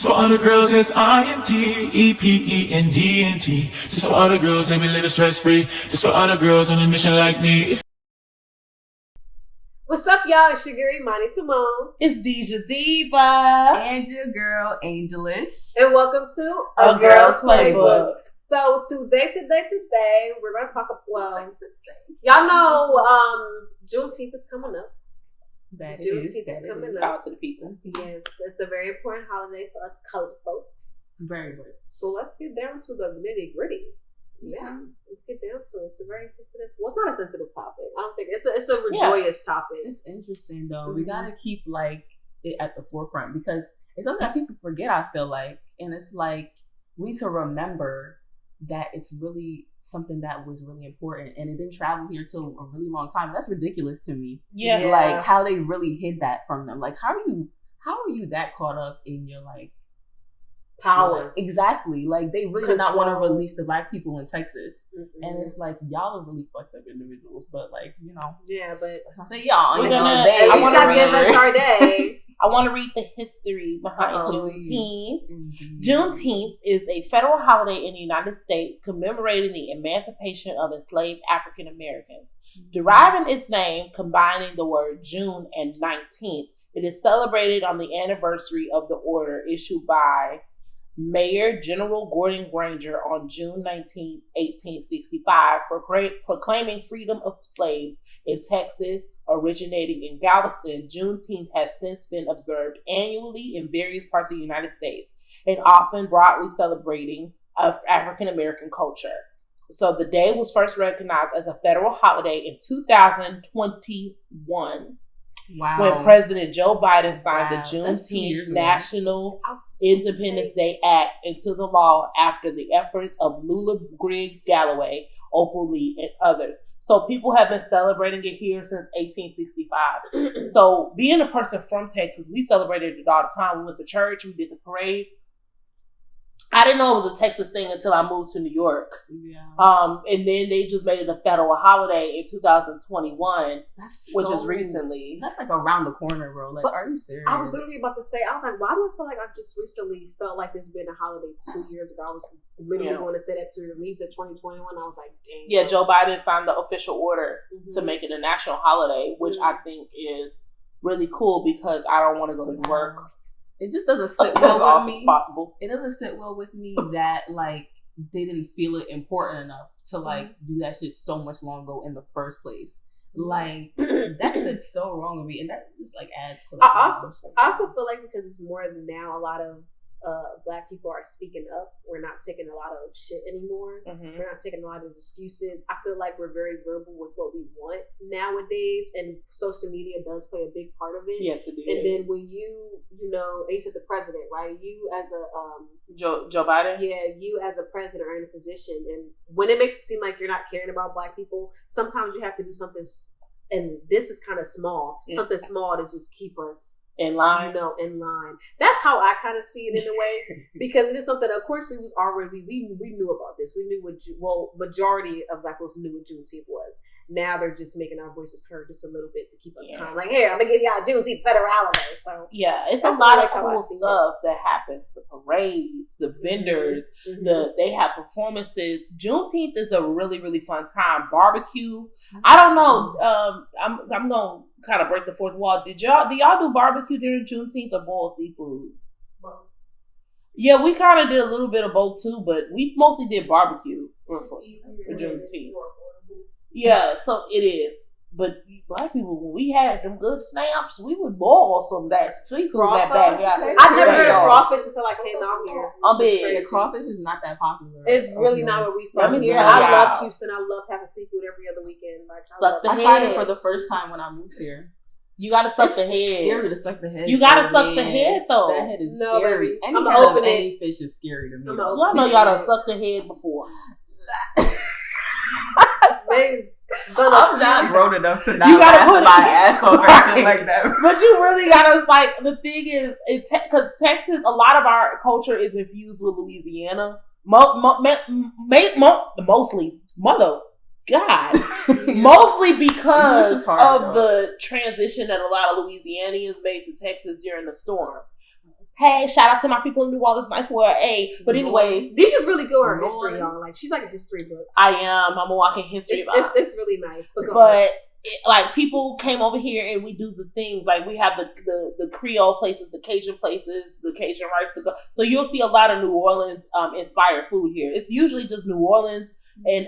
for all the girls that's IMD, EPE, and DNT. This for all the girls that be living stress free. This for all the girls on a mission like me. What's up, y'all? It's your girl, Imani Simone. It's Dijah Diva. And your girl, Angelish. And welcome to A Girl's Playbook. So today, we're going to talk about, y'all know Juneteenth is coming up. Juneteenth is coming up. Out to the people. Yes, it's a very important holiday for us colored folks. Very much. So let's get down to the nitty gritty. Yeah, let's get down to it. It's a very sensitive. Well, it's not a sensitive topic. I don't think it's a joyous topic. It's interesting though. We gotta keep it at the forefront because it's something that people forget. I feel like, and it's like we need to remember that it's really something that was really important, and it didn't travel here till a really long time. That's ridiculous to me. Yeah, like how they really hid that from them. Like how are you that caught up in your power? Like, exactly. Like they really did not want to release the black people in Texas, and it's like y'all are really fucked up individuals. But yeah. But let's not say y'all. We're gonna. I want to give us our day. I want to read the history behind Juneteenth. Juneteenth is a federal holiday in the United States commemorating the emancipation of enslaved African Americans. Deriving its name, combining the word June and 19th, it is celebrated on the anniversary of the order issued by Mayor General Gordon Granger on June 19, 1865, proclaiming freedom of slaves in Texas, originating in Galveston. Juneteenth has since been observed annually in various parts of the United States and often broadly celebrating African American culture. So the day was first recognized as a federal holiday in 2021. Wow. When President Joe Biden signed the Juneteenth National Independence Day Act into the law after the efforts of Lula Griggs Galloway, Opal Lee, and others. So people have been celebrating it here since 1865. So being a person from Texas, we celebrated it all the time. We went to church, we did the parades. I didn't know it was a Texas thing until I moved to New York. Yeah. And then they just made it a federal holiday in 2021, which is recently. That's like around the corner, bro. Like, are you serious? I was literally about to say, I was like, why do I feel like I've just recently felt like it's been a holiday 2 years ago? I was literally going to say that to me. You said 2021. I was like, dang. Yeah, Joe Biden signed the official order to make it a national holiday, which I think is really cool because I don't want to go to work. It just doesn't sit well with me. Possible. It doesn't sit well with me that they didn't feel it important enough to do that shit so much long ago in the first place. Like that sits so wrong with me, and that just adds to. I also feel like because it's more now, a lot of black people are speaking up. We're not taking a lot of shit anymore. We're not taking a lot of excuses. I feel like we're very verbal with what we want nowadays, and social media does play a big part of it. Yes, it did. And then when you said the president, right? You as a Joe Biden, you as a president are in a position, and when it makes it seem like you're not caring about black people, sometimes you have to do something, and this is kind of small, something small to just keep us in line. In line. That's how I kind of see it in a way, because it's just something. Of course, we was already we knew about this. We knew majority of black folks knew what Juneteenth was. Now they're just making our voices heard just a little bit to keep us kind of like, hey, I'm gonna give y'all a Juneteenth federal holiday. So it's a lot of cool stuff that happens. The parades, the vendors, they have performances. Juneteenth is a really, really fun time. Barbecue. I don't know. I'm gonna kind of break the fourth wall. Do y'all do barbecue during Juneteenth or boil seafood? Both. Yeah, we kind of did a little bit of both too, but we mostly did barbecue for Juneteenth. Yeah, so it is. But black people, when we had them good snaps, we would boil some of that seafood in that backyard. I never heard of crawfish until I came out here. Crawfish is not that popular. It's really not what we from here. I love Houston. I love having seafood every other weekend. I tried it for the first time when I moved here. You gotta suck the head. It's scary to suck the head. You gotta suck the head though. That head is scary. I'm opening any fish is scary to me. Y'all know y'all done sucked the head before. I'm not grown enough to not you gotta put my ass over shit like that. But you really gotta the thing is, because Texas, a lot of our culture is infused with Louisiana. Mostly, mostly because of the transition that a lot of Louisianians made to Texas during the storm. Hey, shout out to my people in New Orleans, nice word, hey. But anyways, Dijah's really good at her history, y'all. Like she's like a history book. I am. I'm a walking history book. It's really nice. But like people came over here and we do the things like we have the Creole places, the Cajun places, the Cajun rice to go. So you'll see a lot of New Orleans inspired food here. It's usually just New Orleans and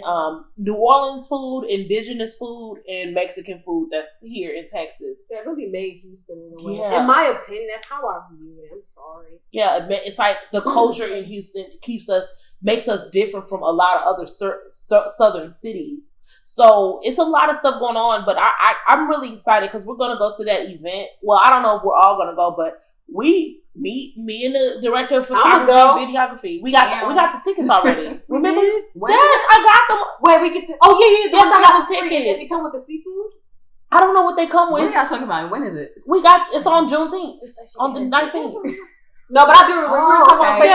New Orleans food, indigenous food, and Mexican food that's here in Texas. That really made Houston in a way. Yeah. In my opinion, that's how I view it. I'm sorry. Yeah, it's like the culture in Houston makes us different from a lot of other southern cities. So it's a lot of stuff going on, but I'm really excited because we're going to go to that event. Well, I don't know if we're all going to go, but me and the director of photography and videography, we got the tickets already. Remember? Yes, I got them. Wait, we get the yes, I got the tickets. They come with the seafood? I don't know what they come with. What are y'all talking about? When is it? It's on Juneteenth. On the 19th. No, but I do remember.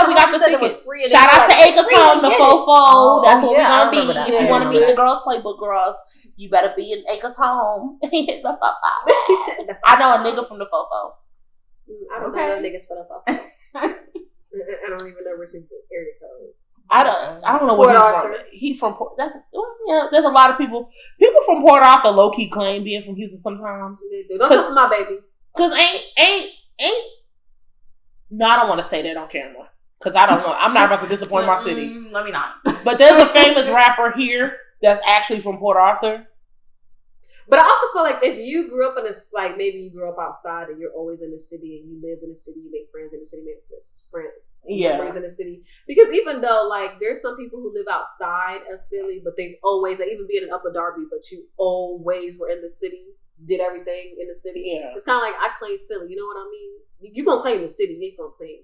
We got the tickets. Shout out to a.k.a. the Fofo. That's what we're gonna be. If you want to meet the girls, Playbook girls, you better be in a.k.a.'s home. The Fofo. I know a nigga from the Fofo. I don't know no niggas for the Fofo. I don't even know which is the area code. I don't know where he's from. There's a lot of people from Port Arthur low key claim being from Houston sometimes. Don't come for my baby. Cause ain't. No, I don't want to say that on camera because I don't know. I'm not about to disappoint my city. Let me not. But there's a famous rapper here that's actually from Port Arthur. But I also feel like if you grew up in maybe you grew up outside and you're always in the city and you lived in the city, you make friends in the city, make friends, memories in the city. Because even though like there's some people who live outside of Philly, but they've always even being in Upper Darby, but you always were in the city, did everything in the city. Yeah. It's kind of like I claim Philly. You know what I mean? You're going to claim the city. You ain't going to claim,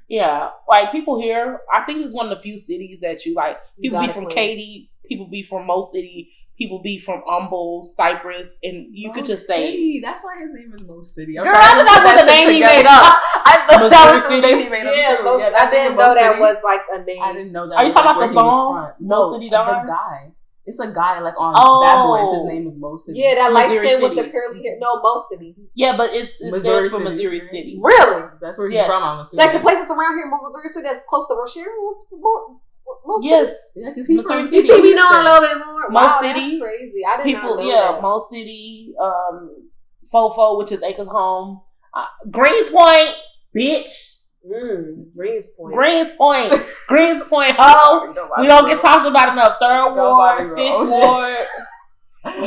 Yeah. Like, people here, I think it's one of the few cities that you, like, people be from Katy, people be from Mo City, people be from Humble, Cypress, and you could just say... That's why his name is Mo City. Girl, I thought that was a name he made up. I thought that was a name he made up. Yeah, I didn't know that was, like, a name. I didn't know that. Are you talking about the song? Mo City Don? The guy. It's a guy like on Bad Boys. His name is Mo City. Yeah, that light skin with the curly hair. No, Mo City. Yeah, but it stands for Missouri City. Really? That's where he's from. I'm assuming. Like the places around here in Missouri City that's close to Rochelle. Yes. Yeah, because he's from City. You see, we know a little bit more. Mo City. That's crazy. I didn't know that. Mo City, Fofo, which is Acres Home, Greens Point, bitch. Greens Point, ho. We don't get talked about enough. 3rd Ward, 5th Ward.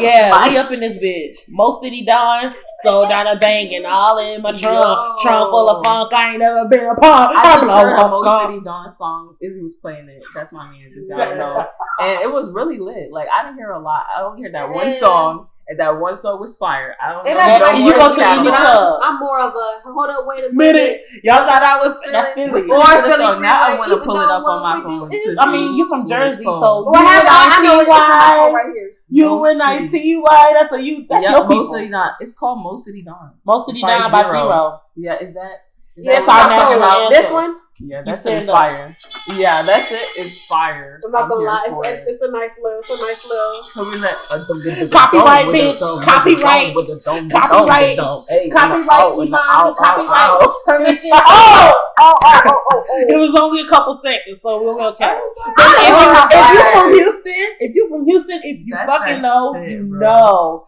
Yeah, we up in this bitch. Mo City Don, sold down a bank and all in my trunk. Trunk full of funk. I ain't never been a punk. I just heard a Mo City Don song. Izzy was playing it. That's my music. I don't know. And it was really lit. Like I didn't hear a lot. I only heard that one song. And that one song was fire. I don't know. You go to any club. I'm more of a hold up, wait a minute. Y'all thought I was that's Philly. Now I want to pull it up on my phone. I mean, you from Jersey, so I know right here. UNITY. That's a you. That's your people. Mo City Don. It's called Mo City Don. Mo City Don by Zero. Yeah, is that? Yes, our national anthem. This one. Yeah, that's fire. Yeah, that's it. It's fire. I'm not gonna lie. It's a nice little. Copyright, bitch. Copyright. Copyright. Turn this shit off. It was only a couple seconds, so we'll okay. If you're from Houston, if you fucking know, you know.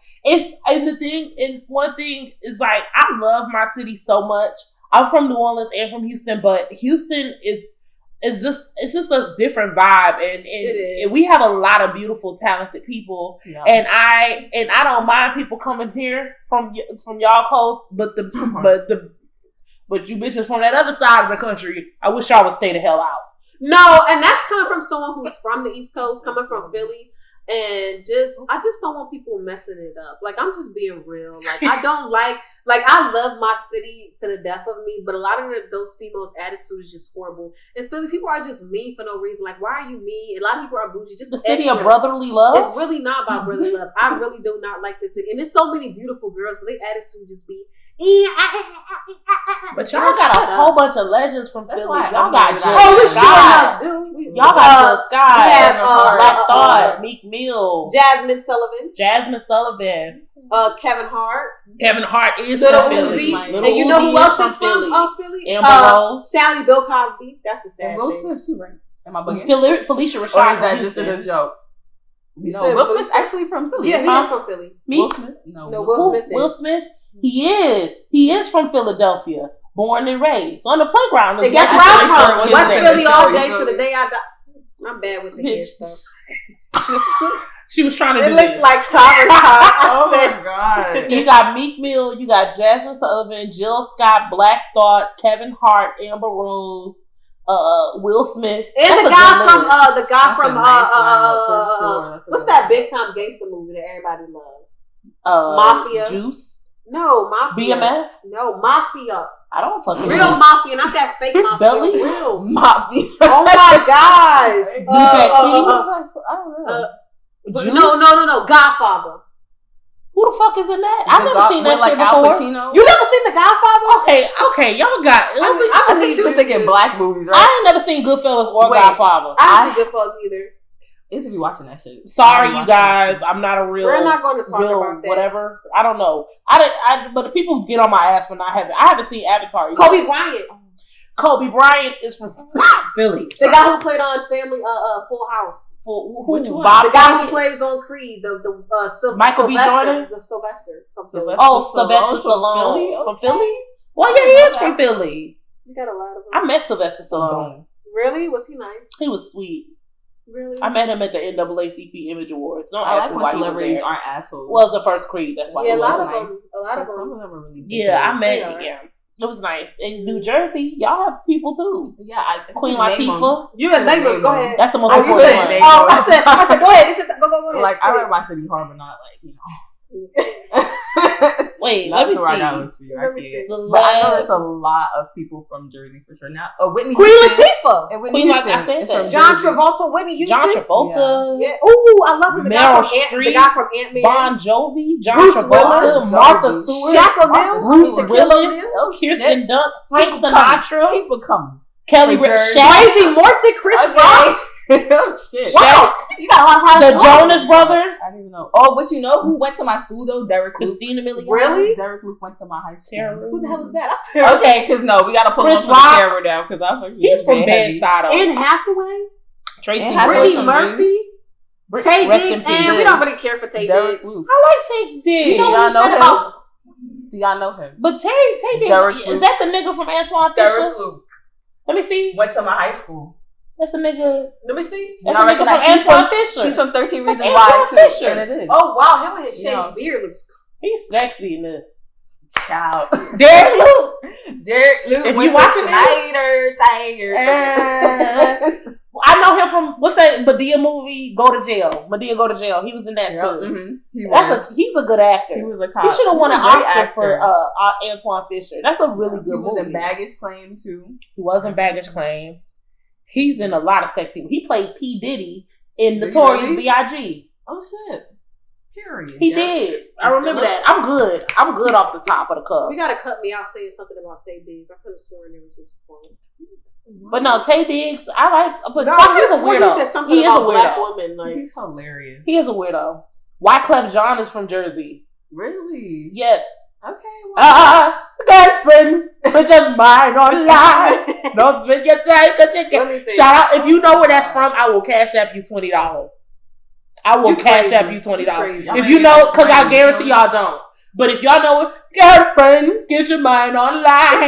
One thing is like I love my city so much. I'm from New Orleans and from Houston, but Houston it's just a different vibe, and we have a lot of beautiful, talented people, and I don't mind people coming here from y'all coast, but you bitches from that other side of the country, I wish y'all would stay the hell out. No, and that's coming from someone who's from the East Coast, coming from Philly. And I just don't want people messing it up. Like, I'm just being real. Like, I don't like I love my city to the death of me, but a lot of those females' attitude is just horrible. And Philly people are just mean for no reason. Like, why are you mean? A lot of people are bougie. Just the city of brotherly love. It's really not about brotherly love. I really do not like this city. And there's so many beautiful girls, but their attitude just be. But y'all got a whole bunch of legends from Philly. Y'all got Y'all got Jill Scott, Black Thought, Meek Mill, Jasmine Sullivan. Kevin Hart. Kevin Hart is Little from Philly. Uzi. Little And you know who Uzi else is from Philly? Amber Rose. Sally Bill Cosby. That's the sad And Will thing. Smith too, right? Am I bugging? Felicia Or is Rashad from that just Houston. a joke? You No, said Will Will Smith's Smith? actually from Philly. Yeah, he Huh? is from Philly. Me? Will Smith? No, Will Smith is. Will Smith? He is. He is from Philadelphia. Born and raised. On the playground. And guess where I'm from? His West name. Philly all You day feel to the me? day I die. I'm bad with the Bitch. kid stuff. She was trying to It do looks this. like Cover Oh my god. You got Meek Mill, you got Jasmine Sullivan, Jill Scott, Black Thought, Kevin Hart, Amber Rose, Will Smith, And That's the a guy good from list. the guy That's from a nice lineup for sure. That's a what's good that lineup. big time gangster movie that everybody loves? Mafia. Juice, No, Mafia. BMF. No, Mafia. I don't fucking Real know. Mafia, not that fake Mafia. Belly? Real. Mafia. Oh my gosh. I don't know. Juice? No. Godfather. Who the fuck is in that? I've never seen that like shit Al before. Pacino. You never seen The Godfather? Okay, y'all got. I think she was thinking black movies, right? I ain't never seen Goodfellas or Wait. Godfather. I didn't see Goodfellas either. Is to be watching that shit. Sorry, I you watched that guys. shit. I'm not a real. We're not going to talk real about that. whatever. I don't know. But the people get on my ass for not having. I haven't seen Avatar yet. Kobe Bryant. Kobe Bryant is from Philly. The guy who played on Family Full House. Which one? Bob The guy who Saget? plays on Creed. Michael B. Jordan? Sylvester from Philly. Sylvester Stallone from Philly. Well, yeah, he is from Philly. You got a lot of them. I met Sylvester Stallone. Really? Was he nice? He was sweet. Really? I met him at the NAACP Image Awards. Don't I ask like me when why he was celebrities there. aren't assholes. Well, it's the first Creed. That's why Yeah, he a lot was of nice. them. A lot of Some them. of them are really Yeah, I They met. are. Yeah, it was nice. In New Jersey, y'all have people too. Yeah, Queen I name Latifah. You had name them. Go Name ahead. That's the most Oh, you important said. one. name Oh, them. I said. Go ahead. It's just, go ahead. Like I spit read my City Harbor, not like Wait, Not let me to write see. was for you. I Let me can't. see. But I know there's a lot of people from Jersey for sure. Now, Whitney Queen Houston. Latifah. And Whitney Queen, like Houston I said is that. from John Jersey. Travolta, Whitney Houston. John Travolta, Yeah. Ooh, I love him. The guy Meryl from Streep, the guy from Ant-Man. Bon Jovi, John Bruce Travolta, Willis, Martha Jovi, Stewart, Shaq O'Neal, Bruce Stewart. Willis, Oh, Kirsten shit. Dunst, Frank Keep 'em Sinatra, Keep it coming. Kelly For Jersey. Shaq, Swayze, Morrissey, Chris Rock. Oh shit. Wow, you got a lot of time. the Jonas Brothers, I didn't even know. Oh, but you know who went to my school though? Derek Luke. Christina Milian, Really? Derek Luke went to my high school. Tara. Who the hell is that? I said, Okay, because no, we gotta pull Chris him from Rock. the camera now because I'm He's from Bed-Stuy. Anne Hathaway, Tracy Anne Hathaway. Brittany some Murphy, Tay Rest in Diggs, peace. and we don't really care for Tay Derek Diggs. Luke. I like Tay Diggs. You know Y'all what he know said him? about? Do y'all know him? But Tay Diggs, Derek is Luke. that the nigga from Antoine Fisher? Derek Luke Let me see. went to my high school. That's the nigga. Let me see. That's Y'all the nigga from recognize- he's Antoine Fisher. He's from 13 That's Reasons Why Antoine too. Fisher. And it is. Oh wow, him with his shaved Yeah. beard looks. He's sexy in this. Child. Derek Luke. Derek Luke If went you to watching this- Tiger. I know him from what's that Medea movie? Go to Jail. Medea Go to Jail. He was in that too. Mm-hmm. He's a good actor. He was a cop. He should have won an He was a great Oscar actor. for Antoine Fisher. That's a really good He was movie. in Baggage Claim too. He was in Baggage Claim. He's in a lot of sexy. He played P. Diddy in Really? Notorious B.I.G. Oh shit. Period. He Yeah. did. I He's remember still that. I'm good. I'm good off the top of the cup. You gotta cut me out saying something about Tay Diggs. I could have sworn there was this point. But no, Tay Diggs, I like. But No, Tay I is a could've sworn weirdo. he said something He is a about black weirdo. women. Like, He's hilarious. He is a weirdo. Wyclef Jean is from Jersey. Really? Yes. Okay. Girlfriend, put your mind online. Don't spend your time because you Let me can. think. Shout out if you know where that's from. I will cash app you $20. I will You cash crazy. app you $20 crazy. if you know, because I guarantee y'all don't. But if y'all know it, girlfriend, get your mind It's the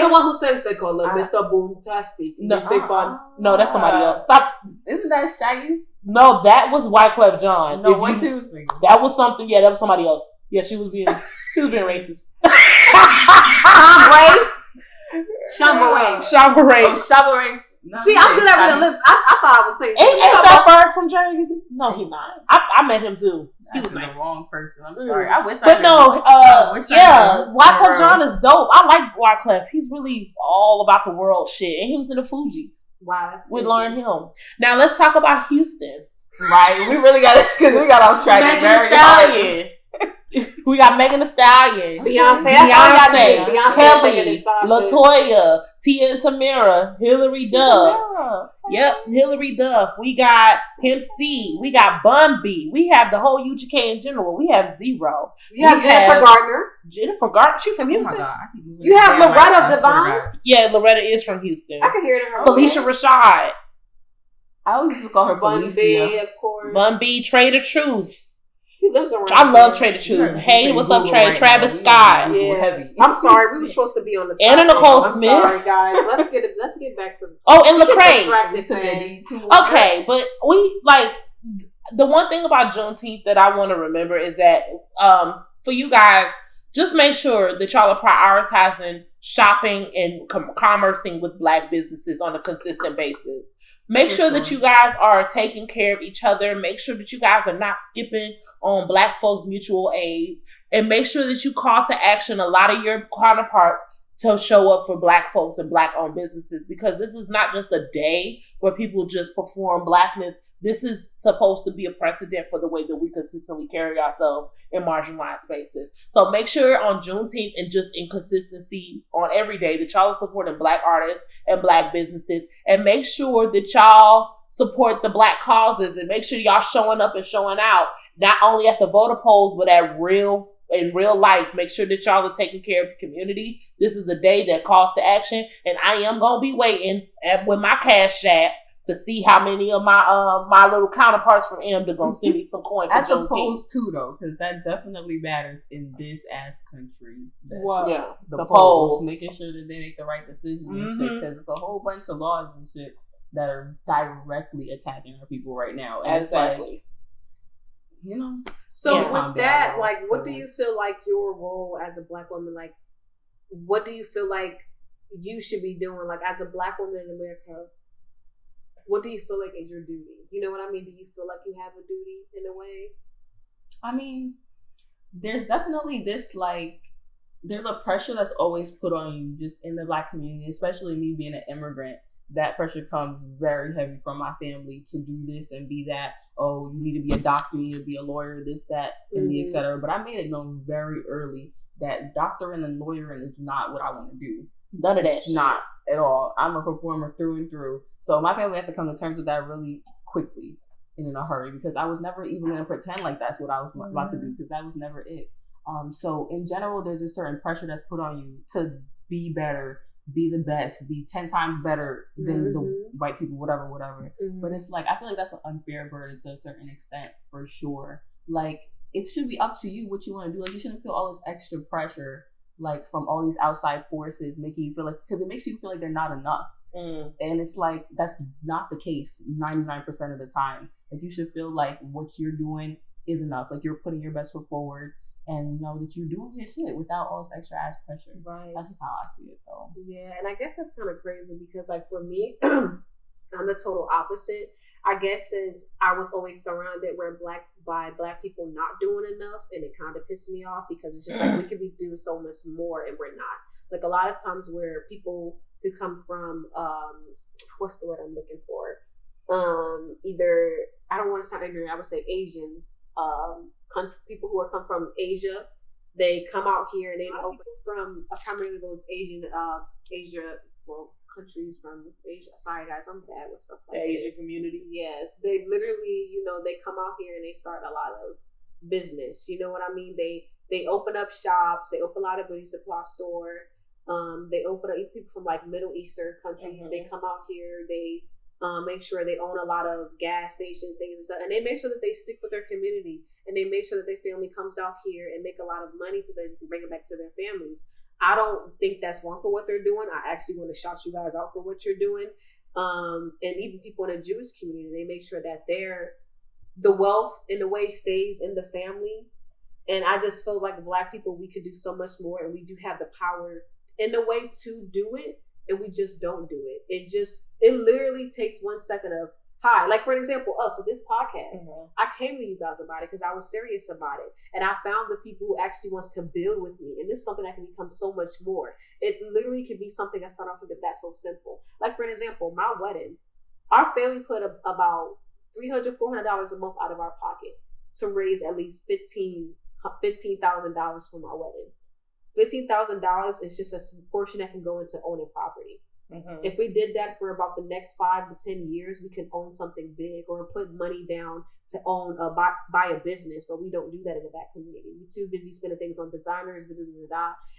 online. one who sings they call him Mr. Boomtastic. No. Mr. Fun. No, that's somebody else. Stop. Isn't that Shaggy? No, that was Wyclef Jean. No, If what you- she was singing. That was something. Yeah, that was somebody else. Yeah, she was being racist. Chambray. Chambray. Oh, Chambray. No, See, I'm good at reading lips. I thought I was saying. Ain't that from Jersey? No, he's not. I met him too. He was That's nice. the wrong person. I'm sorry. I wish I But knew. no, wish I yeah, knew. Wyclef For real. Jean is dope. I like Wyclef. He's really all about the world shit. And he was in the Fugees Wow, that's with crazy. Lauryn Hill. Now let's talk about Houston. Right. We really got it because we got off track. Megan very Thee hard. Stallion. We got Megan Thee Stallion, Beyonce. That's all y'all need. Beyonce, Megan Thee Kelly, Stallion. Latoya, Tia and Tamara, Hilary Duff. Yep, Hilary Duff. We got Pimp C. We got Bun B. We have the whole UGK in general. We have Zero. You have Jennifer Gardner. Jennifer Gardner. She's from Oh my Houston. God, I keep moving You have this damn Loretta mic, I swear to Devine. God. Yeah, Loretta is from Houston. I can hear it in her Felicia voice. Rashad. I always used to call her Bun B, Felicia. of course. Bun B, Trader Truth. He lives around. I love here. Trader Truth. You're Hey, saying what's up, Google Trey? right Travis now. Scott. We Yeah. heavy. I'm sorry, we were supposed to be on the Anna topic. Nicole I'm Smith. sorry, guys. Let's get back to the Oh, and We get Lecrae. distracted Took fast. it too. Okay, but we like the one thing about Juneteenth that I want to remember is that for you guys, just make sure that y'all are prioritizing shopping and commercing with Black businesses on a consistent basis. Make sure that you guys are taking care of each other. Make sure that you guys are not skipping on Black folks' mutual aids. And make sure that you call to action a lot of your counterparts to show up for Black folks and Black-owned businesses, because this is not just a day where people just perform Blackness. This is supposed to be a precedent for the way that we consistently carry ourselves in marginalized spaces. So make sure on Juneteenth and just in consistency on every day that y'all are supporting Black artists and Black businesses, and make sure that y'all support the Black causes, and make sure y'all showing up and showing out, not only at the voter polls, but in real life. Make sure that y'all are taking care of the community. This is a day that calls to action, and I am going to be waiting with my Cash App to see how many of my little counterparts from M are going to send me some coin for At the Juneteenth. polls too, though, because that definitely matters in this ass country. What? Yeah, the polls. polls, making sure that they make the right decisions and shit, because it's a whole bunch of laws and shit that are directly attacking our people right now. And Exactly. It's like, you know. So Yeah. with that, like, what do you feel like your role as a Black woman, like, what do you feel like you should be doing, like, as a Black woman in America? What do you feel like is your duty? You know what I mean? Do you feel like you have a duty in a way? I mean, there's definitely this, like, there's a pressure that's always put on you just in the Black community, especially me being an immigrant. That pressure comes very heavy from my family to do this and be that. Oh, you need to be a doctor, you need to be a lawyer, this, that, and the et cetera. But I made it known very early that doctoring and lawyering is not what I want to do. None of that. It's not at all. I'm a performer through and through. So my family had to come to terms with that really quickly and in a hurry, because I was never even going to pretend like that's what I was about to do, because that was never it. So in general, there's a certain pressure that's put on you to be better, be the best, be 10 times better than the white people, whatever. But it's like, I feel like that's an unfair burden to a certain extent, for sure. Like, it should be up to you what you want to do. Like, you shouldn't feel all this extra pressure, like, from all these outside forces making you feel like, because it makes people feel like they're not enough. And it's like, that's not the case 99% of the time. Like, you should feel like what you're doing is enough. Like, you're putting your best foot forward, and know that you're doing your shit without all this extra ass pressure. Right. That's just how I see it, though. Yeah, and I guess that's kind of crazy because, like, for me, I'm the total opposite. I guess since I was always surrounded by black people not doing enough, and it kind of pissed me off because it's just like we could be doing so much more and we're not. Like, a lot of times where people who come from what's the word I'm looking for? Either, I don't want to sound ignorant, I would say Asian people who come from Asia, they come out here and they open from primarily those countries from Asia. Sorry guys, I'm bad with stuff like the Asian this. community. Yes, they literally, they come out here and they start a lot of business. You know what I mean? They open up shops. They open a lot of beauty supply store. They open up people from like Middle Eastern countries. They come out here. They make sure they own a lot of gas station things and stuff, and they make sure that they stick with their community, and they make sure that their family comes out here and make a lot of money so that they can bring it back to their families. I don't think that's wrong for what they're doing. I actually want to shout you guys out for what you're doing. And even people in the Jewish community, they make sure that the wealth in a way stays in the family. And I just feel like Black people, we could do so much more, and we do have the power in a way to do it, and we just don't do it. It literally takes 1 second of, hi, like for example, us with this podcast, I came to you guys about it because I was serious about it. And I found the people who actually wants to build with me. And this is something that can become so much more. It literally can be something that started off something that's so simple. Like for an example, my wedding, our family put about $300, $400 a month out of our pocket to raise at least $1,500 $15,000 for my wedding. $15,000 is just a portion that can go into owning property. Mm-hmm. If we did that for about the next 5 to 10 years, we could own something big or put money down to own buy a business, but we don't do that in the Black community. We're too busy spending things on designers.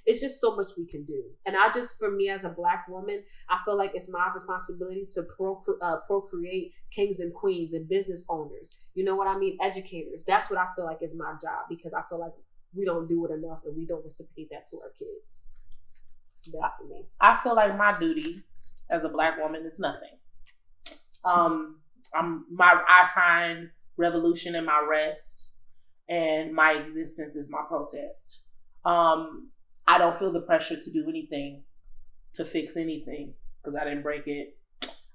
It's just so much we can do. And for me as a Black woman, I feel like it's my responsibility to procreate kings and queens and business owners. You know what I mean? Educators. That's what I feel like is my job, because I feel like we don't do it enough and we don't reciprocate that to our kids. That's for me. I feel like my duty as a Black woman is nothing. I find revolution in my rest, and my existence is my protest. I don't feel the pressure to do anything, to fix anything, because I didn't break it.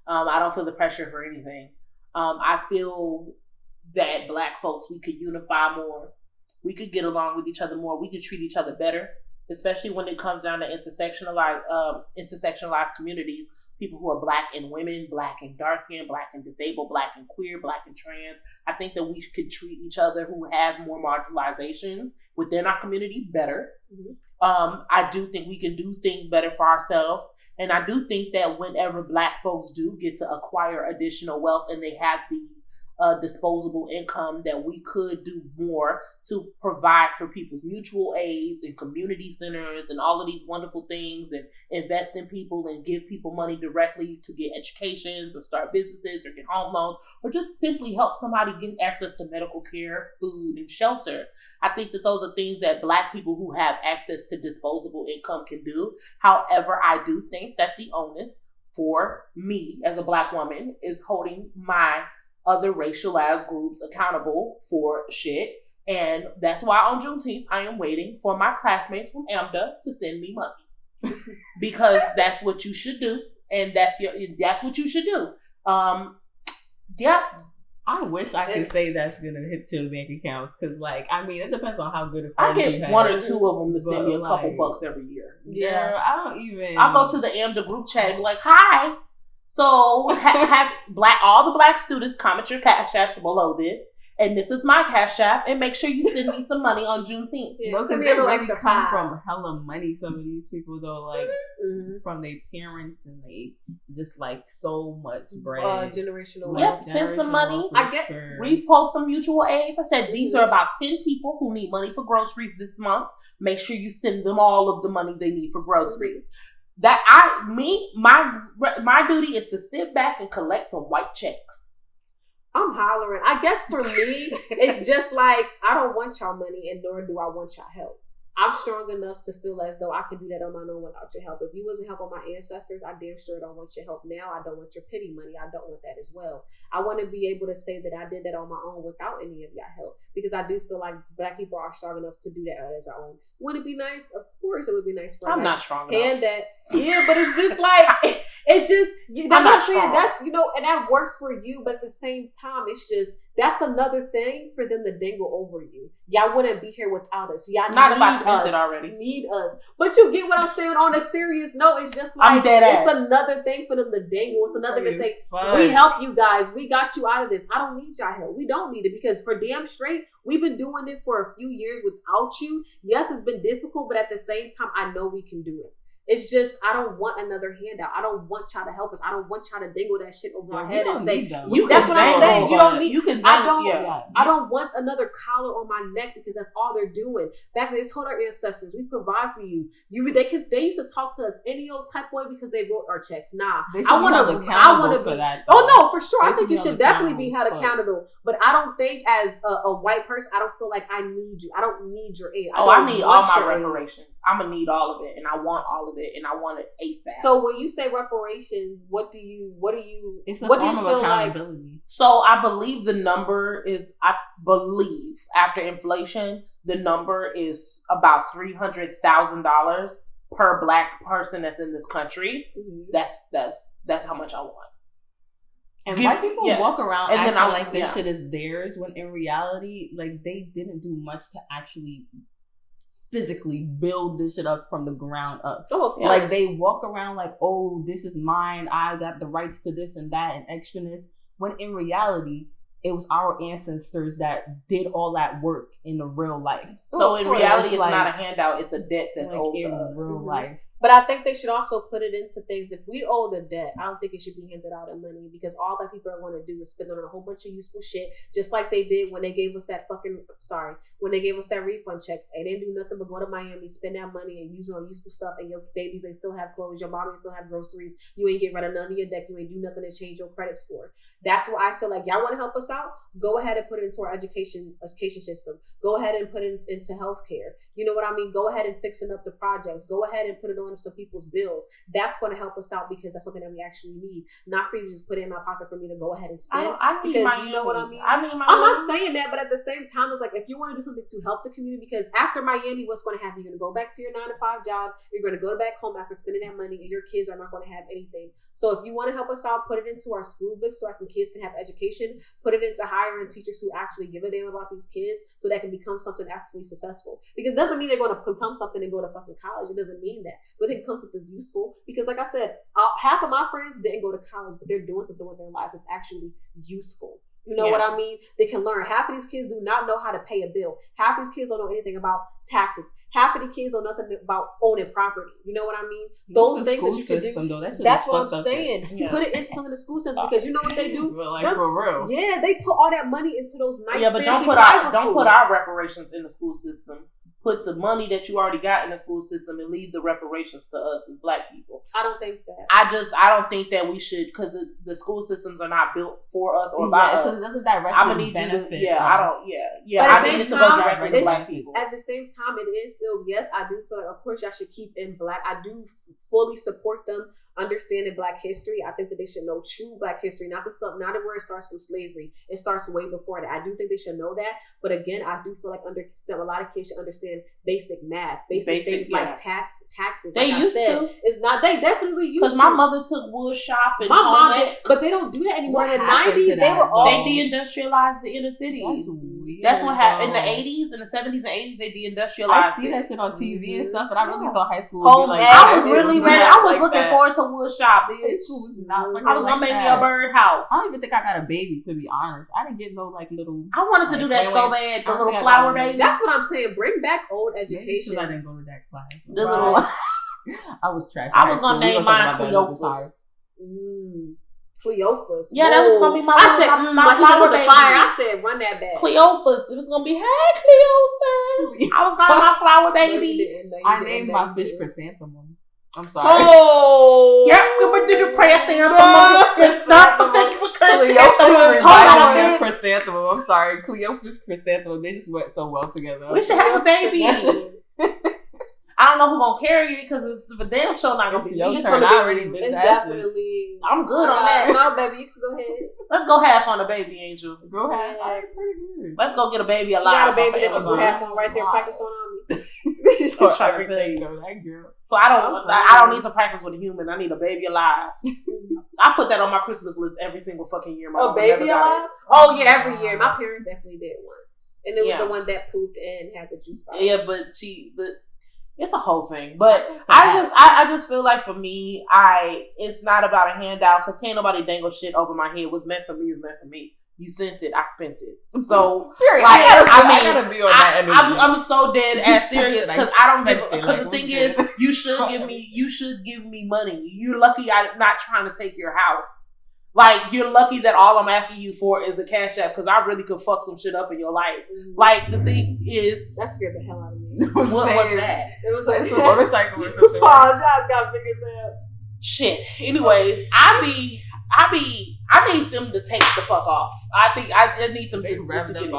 I don't feel the pressure for anything. I feel that Black folks, we could unify more. We could get along with each other more. We could treat each other better, especially when it comes down to intersectionalized communities, people who are Black and women, Black and dark skinned, Black and disabled, Black and queer, Black and trans. I think that we could treat each other who have more marginalizations within our community better. Mm-hmm. I do think we can do things better for ourselves. And I do think that whenever Black folks do get to acquire additional wealth and they have the disposable income, that we could do more to provide for people's mutual aids and community centers and all of these wonderful things, and invest in people and give people money directly to get educations or start businesses or get home loans, or just simply help somebody get access to medical care, food, and shelter. I think that those are things that Black people who have access to disposable income can do. However, I do think that the onus for me as a Black woman is holding my other racialized groups accountable for shit. And that's why on Juneteenth, I am waiting for my classmates from AMDA to send me money. Because that's what you should do. And that's what you should do. Yeah. I wish I could say that's going to hit your bank accounts. Because, it depends on how good a I friend you get have. one or two of them to send me a couple bucks every year. Yeah. I'll go to the AMDA group chat and be like, hi. So have all the Black students comment your cash apps below this, and this is my cash app, and make sure you send me some money on Juneteenth. Yeah, because they really come from hella money. Some of these people though, from their parents, and they just so much bread. Generational. Yep, send some money. I get repost some mutual aids. I said these are about 10 people who need money for groceries this month. Make sure you send them all of the money they need for groceries. My duty is to sit back and collect some white checks. I'm hollering. I guess for me, it's just I don't want y'all money, and nor do I want y'all help. I'm strong enough to feel as though I can do that on my own without your help. If you wasn't helping my ancestors, I damn sure don't want your help now. I don't want your pity money. I don't want that as well. I want to be able to say that I did that on my own without any of y'all help, because I do feel like Black people are strong enough to do that as our own. Would it be nice? Of course, it would be nice for us. I'm not strong enough. Yeah, but it's just it's just I'm not saying that's and that works for you, but at the same time, it's just that's another thing for them to dangle over you. Y'all wouldn't be here without us. Y'all not need if I spent us. It already. Need us, but you get what I'm saying. On a serious note, it's just I'm dead ass. It's another thing for them to dangle. It's another to say, we help you guys. We got you out of this. I don't need y'all help. We don't need it, because for damn straight, we've been doing it for a few years without you. Yes, it's been difficult, but at the same time, I know we can do it. It's just, I don't want another handout. I don't want y'all to help us. I don't want y'all to dangle that shit over our head and say, that's what I'm saying. You don't need, I don't want another collar on my neck, because that's all they're doing. Back when they told our ancestors, we provide for you. They used to talk to us any old type way because they wrote our checks. Nah. I want to be that. Oh no, for sure. I think you should definitely be held accountable. But I don't think as a white person, I don't feel like I need you. I don't need your aid. I need all my reparations. I'm going to need all of it, and I want all of it, and I want it ASAP. So when you say reparations, what do you it's a form of accountability. So I believe the number is, after inflation, the number is about $300,000 per Black person that's in this country. Mm-hmm. That's how much I want. And white people walk around and acting like this shit is theirs, when in reality, they didn't do much to actually physically build this shit up from the ground up. Oh, they walk around oh, this is mine. I got the rights to this and that and extraness. When in reality, it was our ancestors that did all that work in the real life. So in reality, it's like, not a handout; it's a debt that's like owed to in us. real life. But I think they should also put it into things. If we owe the debt, I don't think it should be handed out in money, because all that people are going to do is spend it on a whole bunch of useful shit, just like they did when they gave us that when they gave us that refund checks. They didn't do nothing but go to Miami, spend that money, and use it on useful stuff. And your babies, they still have clothes. Your mommy still have groceries. You ain't get rid of none of your debt. You ain't do nothing to change your credit score. That's where I feel like y'all want to help us out. Go ahead and put it into our education system. Go ahead and put it into healthcare. You know what I mean? Go ahead and fixing up the projects. Go ahead and put it on some people's bills. That's going to help us out, because that's something that we actually need. Not for you to just put it in my pocket for me to go ahead and spend. Because you know what I mean? I'm not saying that, but at the same time, it's like, if you want to do something to help the community, because after Miami, what's going to happen? You're going to go back to your 9-to-5 job. You're going to go back home after spending that money, and your kids are not going to have anything. So if you want to help us out, put it into our school books so our kids can have education. Put it into hiring teachers who actually give a damn about these kids, so that can become something actually successful. Because it doesn't mean they're going to become something and go to fucking college. It doesn't mean that. But they can become something useful. Because like I said, half of my friends didn't go to college, but they're doing something with their life that's actually useful. You know what I mean? They can learn. Half of these kids do not know how to pay a bill. Half of these kids don't know anything about taxes. Half of the kids know nothing about owning property. You know what I mean? Those things that you can do. That's what I'm saying. Yeah. Put it into some of the school systems, because you know what they do? For real. Yeah, they put all that money into those nice but fancy don't put our reparations in the school system. Put the money that you already got in the school system and leave the reparations to us as Black people. I don't think that. I don't think that we should, because the school systems are not built for us or by us. It doesn't directly I'm gonna need benefit. you to, But I need it to go directly to Black people. At the same time, it is still, yes, I do feel like, of course, y'all should keep in Black. I do fully support them understanding Black history. I think that they should know true Black history, not where it starts from slavery. It starts way before that. I do think they should know that. But again, I do feel like a lot of kids should understand basic math, basic things like taxes. They like used I said, to. It's not. They definitely used to. Because my mother took wood shop and my mom did, but they don't do that anymore. In the 90s, they were all they deindustrialized the inner cities. That's what happened in the 80s, in the 70s and 80s. They deindustrialized. I see that shit on TV and stuff, but I really thought high school would be like. I was really ready. I was looking forward to wood shop. Bitch. School was not I was gonna make me a bird house. I don't even think I got a baby, to be honest. I didn't get no little. I wanted to do that so bad. The little flower baby. That's what I'm saying. Bring back old education. I didn't go to that class. The little. I was trash. I was gonna name mine Cleophas. Cleophas. Yeah, that was gonna be my. I said my flower baby. Fire. I said run that back. Cleophas. It was gonna be Cleophas. I was gonna my flower baby. I named my fish chrysanthemum. I'm sorry. Oh, yeah. But did you chrysanthemum? Chrysanthemum. I'm sorry, Cleophas chrysanthemum. They just went so well together. We should have a baby. I don't know who gonna carry it, because it's for damn sure not gonna be your you. turn. I already did it's that definitely. I'm good on that. No, baby, you can go ahead. Let's go half on a baby, Angel. Go half. Pretty good. Let's go get a baby alive. She got a baby that she can have on right there. Practice on me. I'm trying to tell you, that girl. So I don't need to practice with a human. I need a baby alive. I put that on my Christmas list every single fucking year. A baby alive? Oh yeah, every year. My parents definitely did once, and it was the one that pooped and had the juice bottle. Yeah, but it's a whole thing. But I just feel like for me, it's not about a handout, because can't nobody dangle shit over my head. What's meant for me is meant for me. You sent it, I spent it. So I gotta be on that energy. I'm so dead ass serious, because I don't give. Because the thing is, you should give me money. You're lucky I'm not trying to take your house. Like, you're lucky that all I'm asking you for is a cash app, because I really could fuck some shit up in your life. Like, the thing is, that scared the hell out of me. What was that? It was like a motorcycle or something. Paul shots got big as hell. Shit. Anyways, I need them to take the fuck off. I think I need them to get it.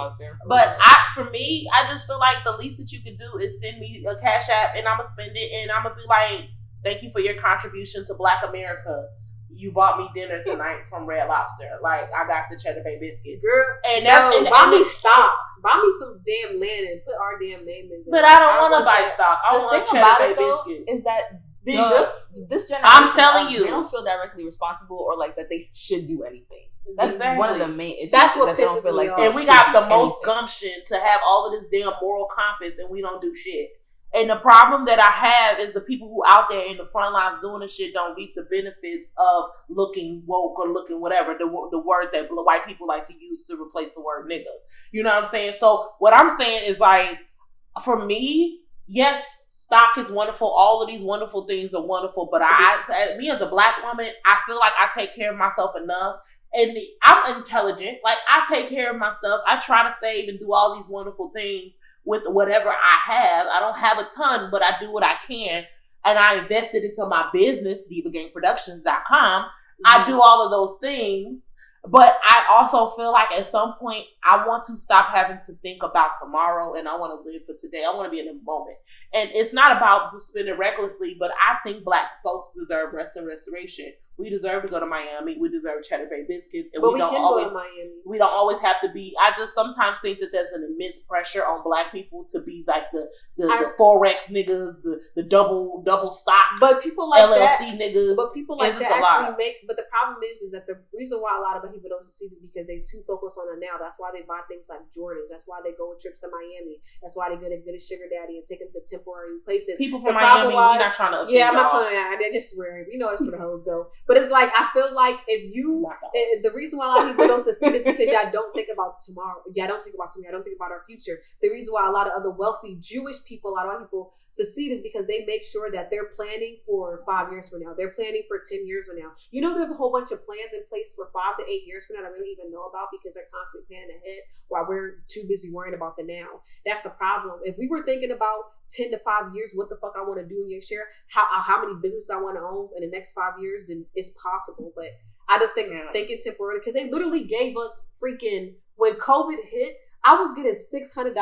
But for me, I just feel like the least that you can do is send me a cash app, and I'm gonna spend it, and I'm gonna be like, thank you for your contribution to Black America. You bought me dinner tonight from Red Lobster. Like, I got the Cheddar Bay biscuits. Girl, and that's buy me stock. Buy me some damn land and put our damn name in there. But I don't want to buy stock. I want Cheddar Bay biscuits. Is that this generation? I'm telling you, they don't feel directly responsible, or like that they should do anything. That's one of the main issues. That's what they pisses don't feel me like off. And we got the most gumption to have all of this damn moral compass, and we don't do shit. And the problem that I have is the people who out there in the front lines doing this shit don't reap the benefits of looking woke or looking whatever, the word that white people like to use to replace the word nigga. You know what I'm saying? So what I'm saying is like, for me, yes, stock is wonderful. All of these wonderful things are wonderful. But me as a black woman, I feel like I take care of myself enough. And I'm intelligent. Like, I take care of my stuff. I try to save and do all these wonderful things with whatever I have. I don't have a ton, but I do what I can. And I invested into my business, DivaGangProductions.com. I do all of those things. But I also feel like at some point I want to stop having to think about tomorrow, and I want to live for today. I want to be in the moment. And it's not about spending recklessly, but I think black folks deserve rest and restoration. We deserve to go to Miami. We deserve Cheddar Bay Biscuits. And but we don't always have to be. I just sometimes think that there's an immense pressure on black people to be like the Forex niggas, the double stock, but people like LLC that, niggas. But people like that actually make. But the problem is that the reason why a lot of people don't succeed is because they too focus on it now. That's why they buy things like Jordans. That's why they go on trips to Miami. That's why they get a sugar daddy and take them to temporary places. People from Miami, we're not trying to offend I'm not calling that. They just swear. You know that's where the hoes go. But it's like, I feel like the reason why a lot of people don't succeed is because y'all don't think about tomorrow. Y'all don't think about tomorrow. Y'all don't think about our future. The reason why a lot of other wealthy Jewish people, a lot of white people succeed is because they make sure that they're planning for 5 years from now. They're planning for 10 years from now. You know, there's a whole bunch of plans in place for 5 to 8 years from now that we don't even know about because they're constantly planning ahead while we're too busy worrying about the now. That's the problem. If we were thinking about 10 to 5 years, what the fuck I want to do in your share, how many businesses I want to own in the next 5 years, then it's possible. But I just think thinking temporarily, because they literally gave us freaking, when COVID hit, I was getting $600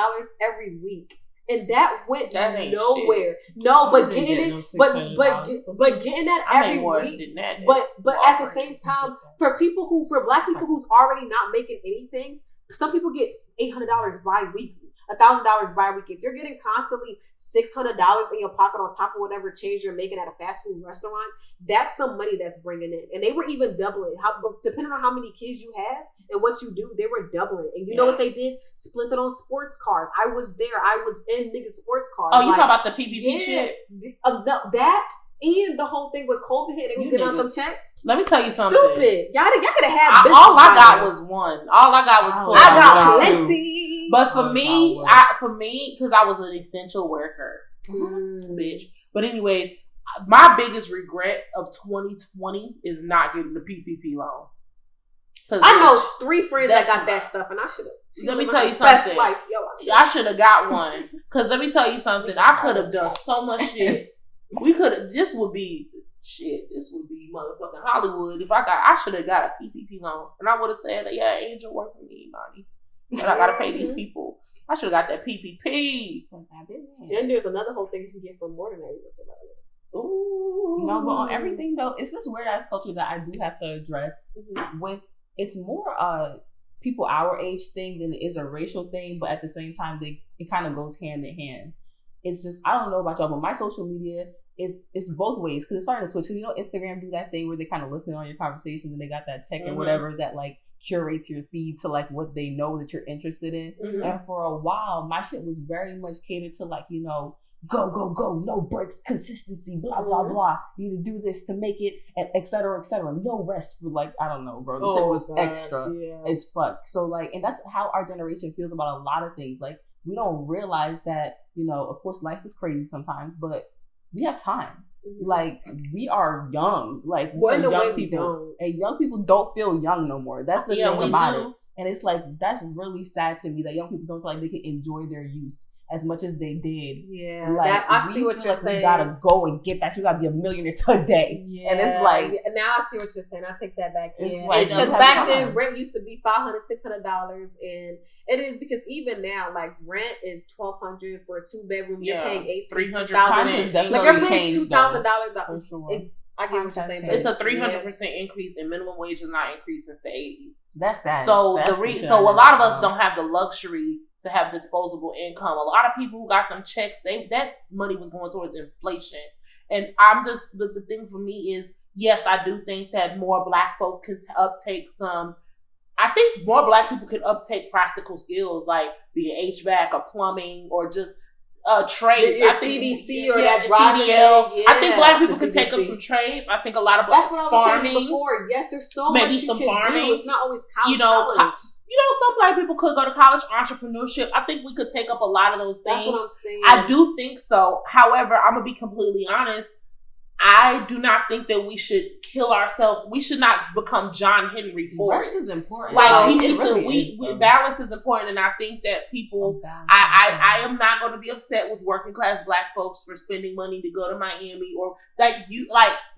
every week. And that went nowhere. Shit. No, but getting it, but getting that every week. But at the same time, for black people who's already not making anything, some people get $800 bi-weekly. $1,000 bi-weekly. If you're getting constantly $600 in your pocket on top of whatever change you're making at a fast food restaurant, that's some money that's bringing in. And they were even doubling. Depending on how many kids you have and what you do, they were doubling. And you know what they did? Split it on sports cars. I was there. I was in niggas' sports cars. Oh, you talking about the PPP shit? That. And the whole thing with COVID hit, they was getting on some checks. Let me tell you something. Stupid. Y'all could have had business. All I got was one. All I got was 12. I got plenty. But for me, because I was an essential worker, bitch. But anyways, my biggest regret of 2020 is not getting the PPP loan. I know 3 friends that got that stuff, and I should have. Let me tell you something. I should have got one. Because let me tell you something. I could have done so much shit. This would be motherfucking Hollywood if I should have got a PPP loan. And I would have said, yeah, Angel work for me, Imani. But I gotta pay these people. I should have got that PPP. And there's another whole thing you can get for more than that. Ooh. No, but on everything though, it's this weird ass culture that I do have to address with. It's more people our age thing than it is a racial thing, but at the same time, it kind of goes hand in hand. It's just, I don't know about y'all, but my social media, it's both ways, because it's starting to switch. Because you know, Instagram do that thing where they kind of listen on your conversations and they got that tech or whatever that like curates your feed to like what they know that you're interested in. And for a while, my shit was very much catered to like, you know, go, no breaks, consistency, blah, blah, blah. You need to do this to make it, and et cetera, no rest for like, I don't know, bro. This shit was extra as fuck. So like, and that's how our generation feels about a lot of things. Like, we don't realize that, you know, of course life is crazy sometimes, but we have time. Like, we are young. Like, we're young people. And young people don't feel young no more. That's the thing about it. And it's like, that's really sad to me that young people don't feel like they can enjoy their youth as much as they did. Yeah. Like, I see what you're saying. You gotta go and get that. You gotta be a millionaire today. Yeah. And it's like, now I see what you're saying. I take that back. Because back then, rent used to be $500, $600. And it is, because even now, like, rent is $1,200 for a 2-bedroom. You're paying $1,800. Like, you're paying $2,000. For sure. I get what you're saying. It's a 300% increase, and minimum wage has not increased since the 80s. That's that. So so a lot of us don't have the luxury to have disposable income. A lot of people who got them checks, that money was going towards inflation. And I'm just, the thing for me is, yes, I do think that more black folks can uptake I think more black people can uptake practical skills like being HVAC or plumbing or just trades. Your I think CDC or that driving CDL. thing. I think black people that's a could take up CDC. some trades. I think a lot of That's what I was farming, saying before. Yes, there's so maybe much you some can farming. do. It's not always college. college. Some black people could go to college. Entrepreneurship. I think we could take up a lot of those things. That's what I'm saying. I do think so. However, I'm gonna be completely honest. I do not think that we should kill ourselves. We should not become John Henry Ford. Rest is important. Like we need really to. Balance is important, and I think that people. I am not going to be upset with working class black folks for spending money to go to Miami or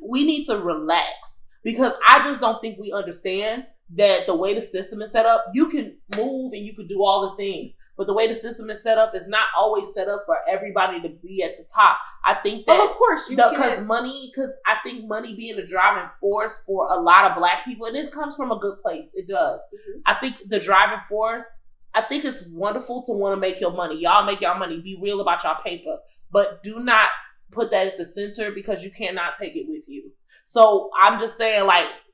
we need to relax because I just don't think we understand that the way the system is set up, you can move and you can do all the things. But the way the system is set up is not always set up for everybody to be at the top. I think that, of course, because I think money being a driving force for a lot of black people, and this comes from a good place. It does. Mm-hmm. I think the driving force, I think it's wonderful to want to make your money. Y'all make y'all money. Be real about y'all paper. But do not put that at the center because you cannot take it with you. So I'm just saying,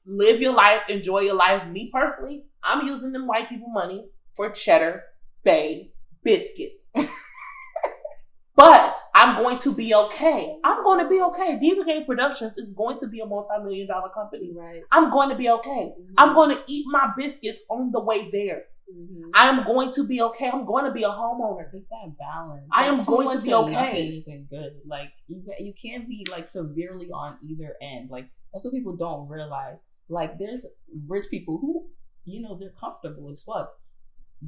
live your life, enjoy your life. Me personally, I'm using them white people money for Cheddar, Bay, Biscuits. But I'm going to be okay. I'm going to be okay. DivaGang Productions is going to be a multi-million-dollar company. Right. I'm going to be okay. Mm-hmm. I'm going to eat my biscuits on the way there. Mm-hmm. I'm going to be okay. I'm going to be a homeowner. It's that balance. I am going to be okay. Isn't good. You can't be severely on either end. That's what people don't realize. There's rich people who, they're comfortable as fuck.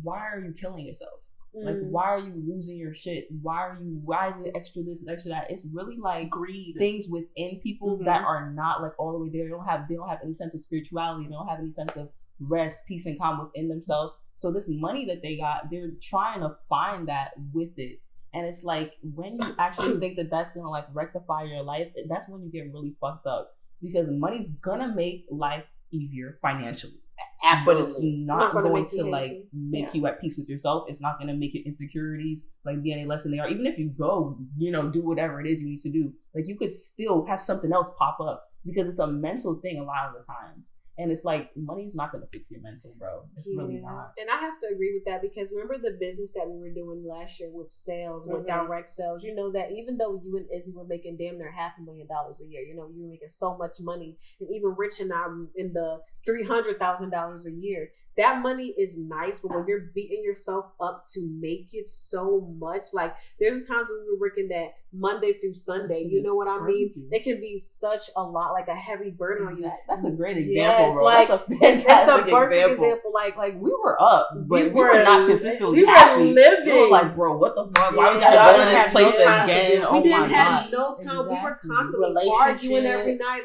Why are you killing yourself? Why are you losing your shit? Why is it extra this and extra that? It's really greed. Things within people that are not all the way there. They don't have any sense of spirituality. They don't have any sense of rest, peace, and calm within themselves. So this money that they got, they're trying to find that with it. And it's when you actually think that that's going to rectify your life, that's when you get really fucked up. Because money's gonna make life easier financially. Absolutely. But it's not going to make you at peace with yourself. It's not going to make your insecurities be any less than they are. Even if you go, do whatever it is you need to do, you could still have something else pop up because it's a mental thing a lot of the time. And it's money's not going to fix your mental, bro. It's really not. And I have to agree with that because remember the business that we were doing last year with sales, with direct sales, that even though you and Izzy were making damn near $500,000 a year, you were making so much money, and even Rich and I in the $300,000 a year. That money is nice, but when you're beating yourself up to make it so much, there's times when we're working that Monday through Sunday, you know what I mean? It can be such a lot, a heavy burden on you. That's a great example, bro. That's a fantastic example. We were up, but we were not consistently we happy. Were living. We were bro, what the fuck? Why we gotta go to this place again? We didn't have no time. We were constantly arguing every night.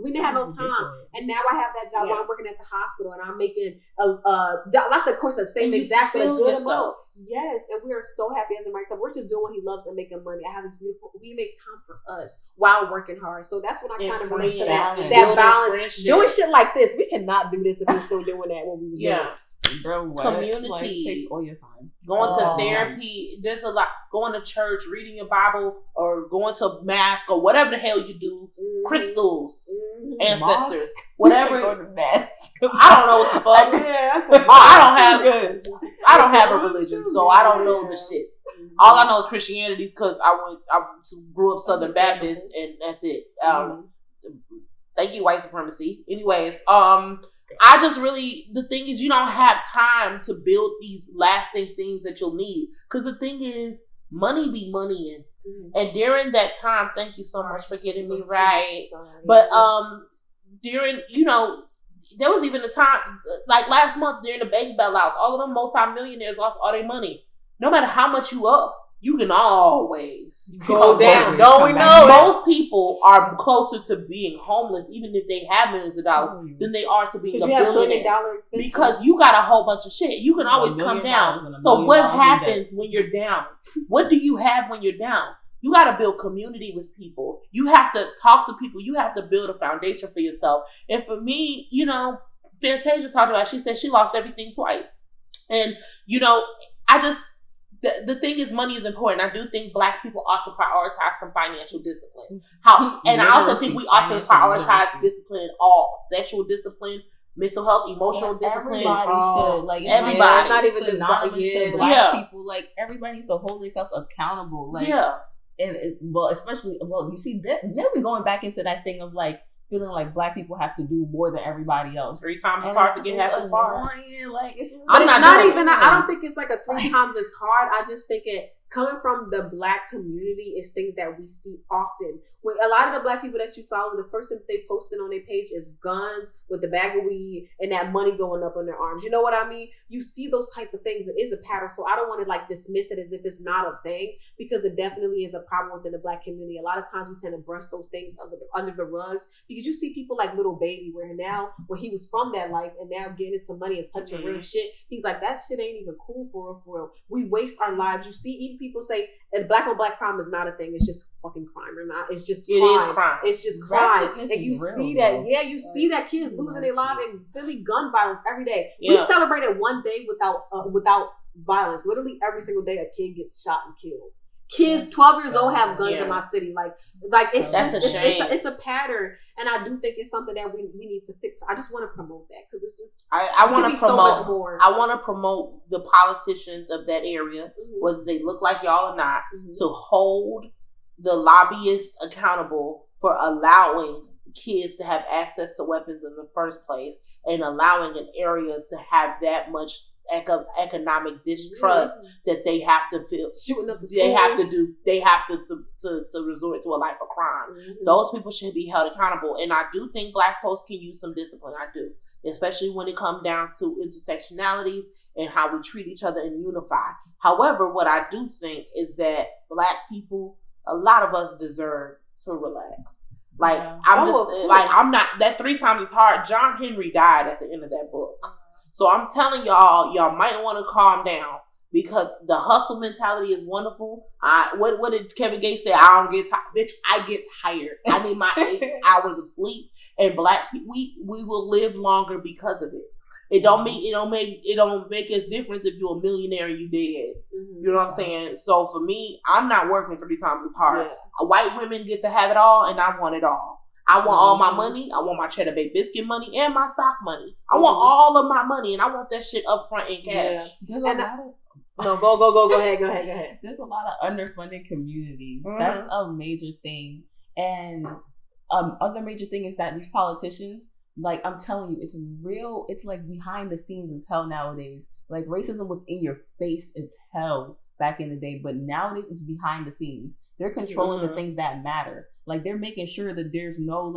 We didn't have no time. And now I have that job where I'm working at the hospital and I'm making not of course the same exact but a good amount. Yes, and we are so happy as a married couple. We're just doing what he loves and making money. I have this beautiful. We make time for us while working hard. So that's when I kind of run into that balance. Doing shit like this, we cannot do this if we're still doing that when we was doing it. Bro, what? Community. Takes all your time. Going to therapy. There's a lot. Going to church, reading your Bible, or going to mass, or whatever the hell you do. Crystals, ancestors, whatever. I don't know what the fuck. I don't have a religion, so I don't know the shits. All I know is Christianity because I grew up Southern Baptist, and that's it. Thank you, white supremacy. Anyways, I just really, the thing is, you don't have time to build these lasting things that you'll need. Because the thing is, money be moneying. And during that time, thank you so much for getting me right. But during, there was even a time, last month during the baby bailouts, all of them multimillionaires lost all their money. No matter how much you up, you can always go down. Don't we know? Most people are closer to being homeless, even if they have millions of dollars, than they are to being a billionaire. Because you got a whole bunch of shit. You can always come down. So what happens when you're down? What do you have when you're down? You got to build community with people. You have to talk to people. You have to build a foundation for yourself. And for me, Fantasia talked about, she said she lost everything twice. And, the thing is, money is important. I do think Black people ought to prioritize some financial discipline. I also think we ought to prioritize discipline in all. Sexual discipline, mental health, emotional discipline. Everybody should, like, everybody. It's not even just synonymous to black people. Like, everybody needs to hold themselves accountable. Like, and especially, you see, they've been going back into that thing of like feeling like black people have to do more than everybody else. 3 times as hard to get half as far. Like, it's really I don't think it's like a 3 times as hard. I just think it coming from the black community is things that we see often. When a lot of the black people that you follow, the first thing they posting on their page is guns with the bag of weed and that money going up on their arms. You know what I mean? You see those type of things. It is a pattern. So I don't want to like dismiss it as if it's not a thing, because it definitely is a problem within the black community. A lot of times we tend to brush those things under the rugs, because you see people like Little Baby, where now when he was from that life and now getting into money and touching real shit, he's like, that shit ain't even cool for real. We waste our lives. You see, even people say black on black crime is not a thing. It's just fucking crime or not. It's just crime. It is crime. It's just crime. Ratchetness And you is see real, that. though. Yeah, you see that kids losing their lives in Philly gun violence every day. Yeah. We celebrated one day without violence. Literally every single day a kid gets shot and killed. Kids 12 years old have guns in my city. Like it's That's just a shame. it's a pattern, and I do think it's something that we need to fix. I just want to promote that, because it's just I want to so promote. much more. I want to promote the politicians of that area, whether they look like y'all or not, to hold the lobbyists accountable for allowing kids to have access to weapons in the first place, and allowing an area to have that much economic distrust that they have to feel. Shooting up the They have to schools. do. They have to resort to a life of crime. Those people should be held accountable, and I do think black folks can use some discipline. I do, especially when it comes down to intersectionalities and how we treat each other and unify. However, what I do think is that black people, a lot of us deserve to relax. Like, I'm not, that 3 times as hard. John Henry died at the end of that book. So I'm telling y'all might want to calm down, because the hustle mentality is wonderful. What did Kevin Gates say? I don't get tired. Bitch, I get tired. I need my 8 hours of sleep. And black people, we will live longer because of it. It don't make a difference if you're a millionaire and you dead. You know what I'm saying? So for me, I'm not working 3 times as hard. White women get to have it all, and I want it all. I want all my money. I want my Cheddar Bay biscuit money and my stock money. I want all of my money, and I want that shit up front in cash. There's a lot of No, go ahead. There's a lot of underfunded communities. That's a major thing. And other major thing is that these politicians, like, I'm telling you, it's real. It's like behind the scenes as hell nowadays. Like, racism was in your face as hell back in the day, but nowadays it's behind the scenes. They're controlling the things that matter. Like, they're making sure that there's no,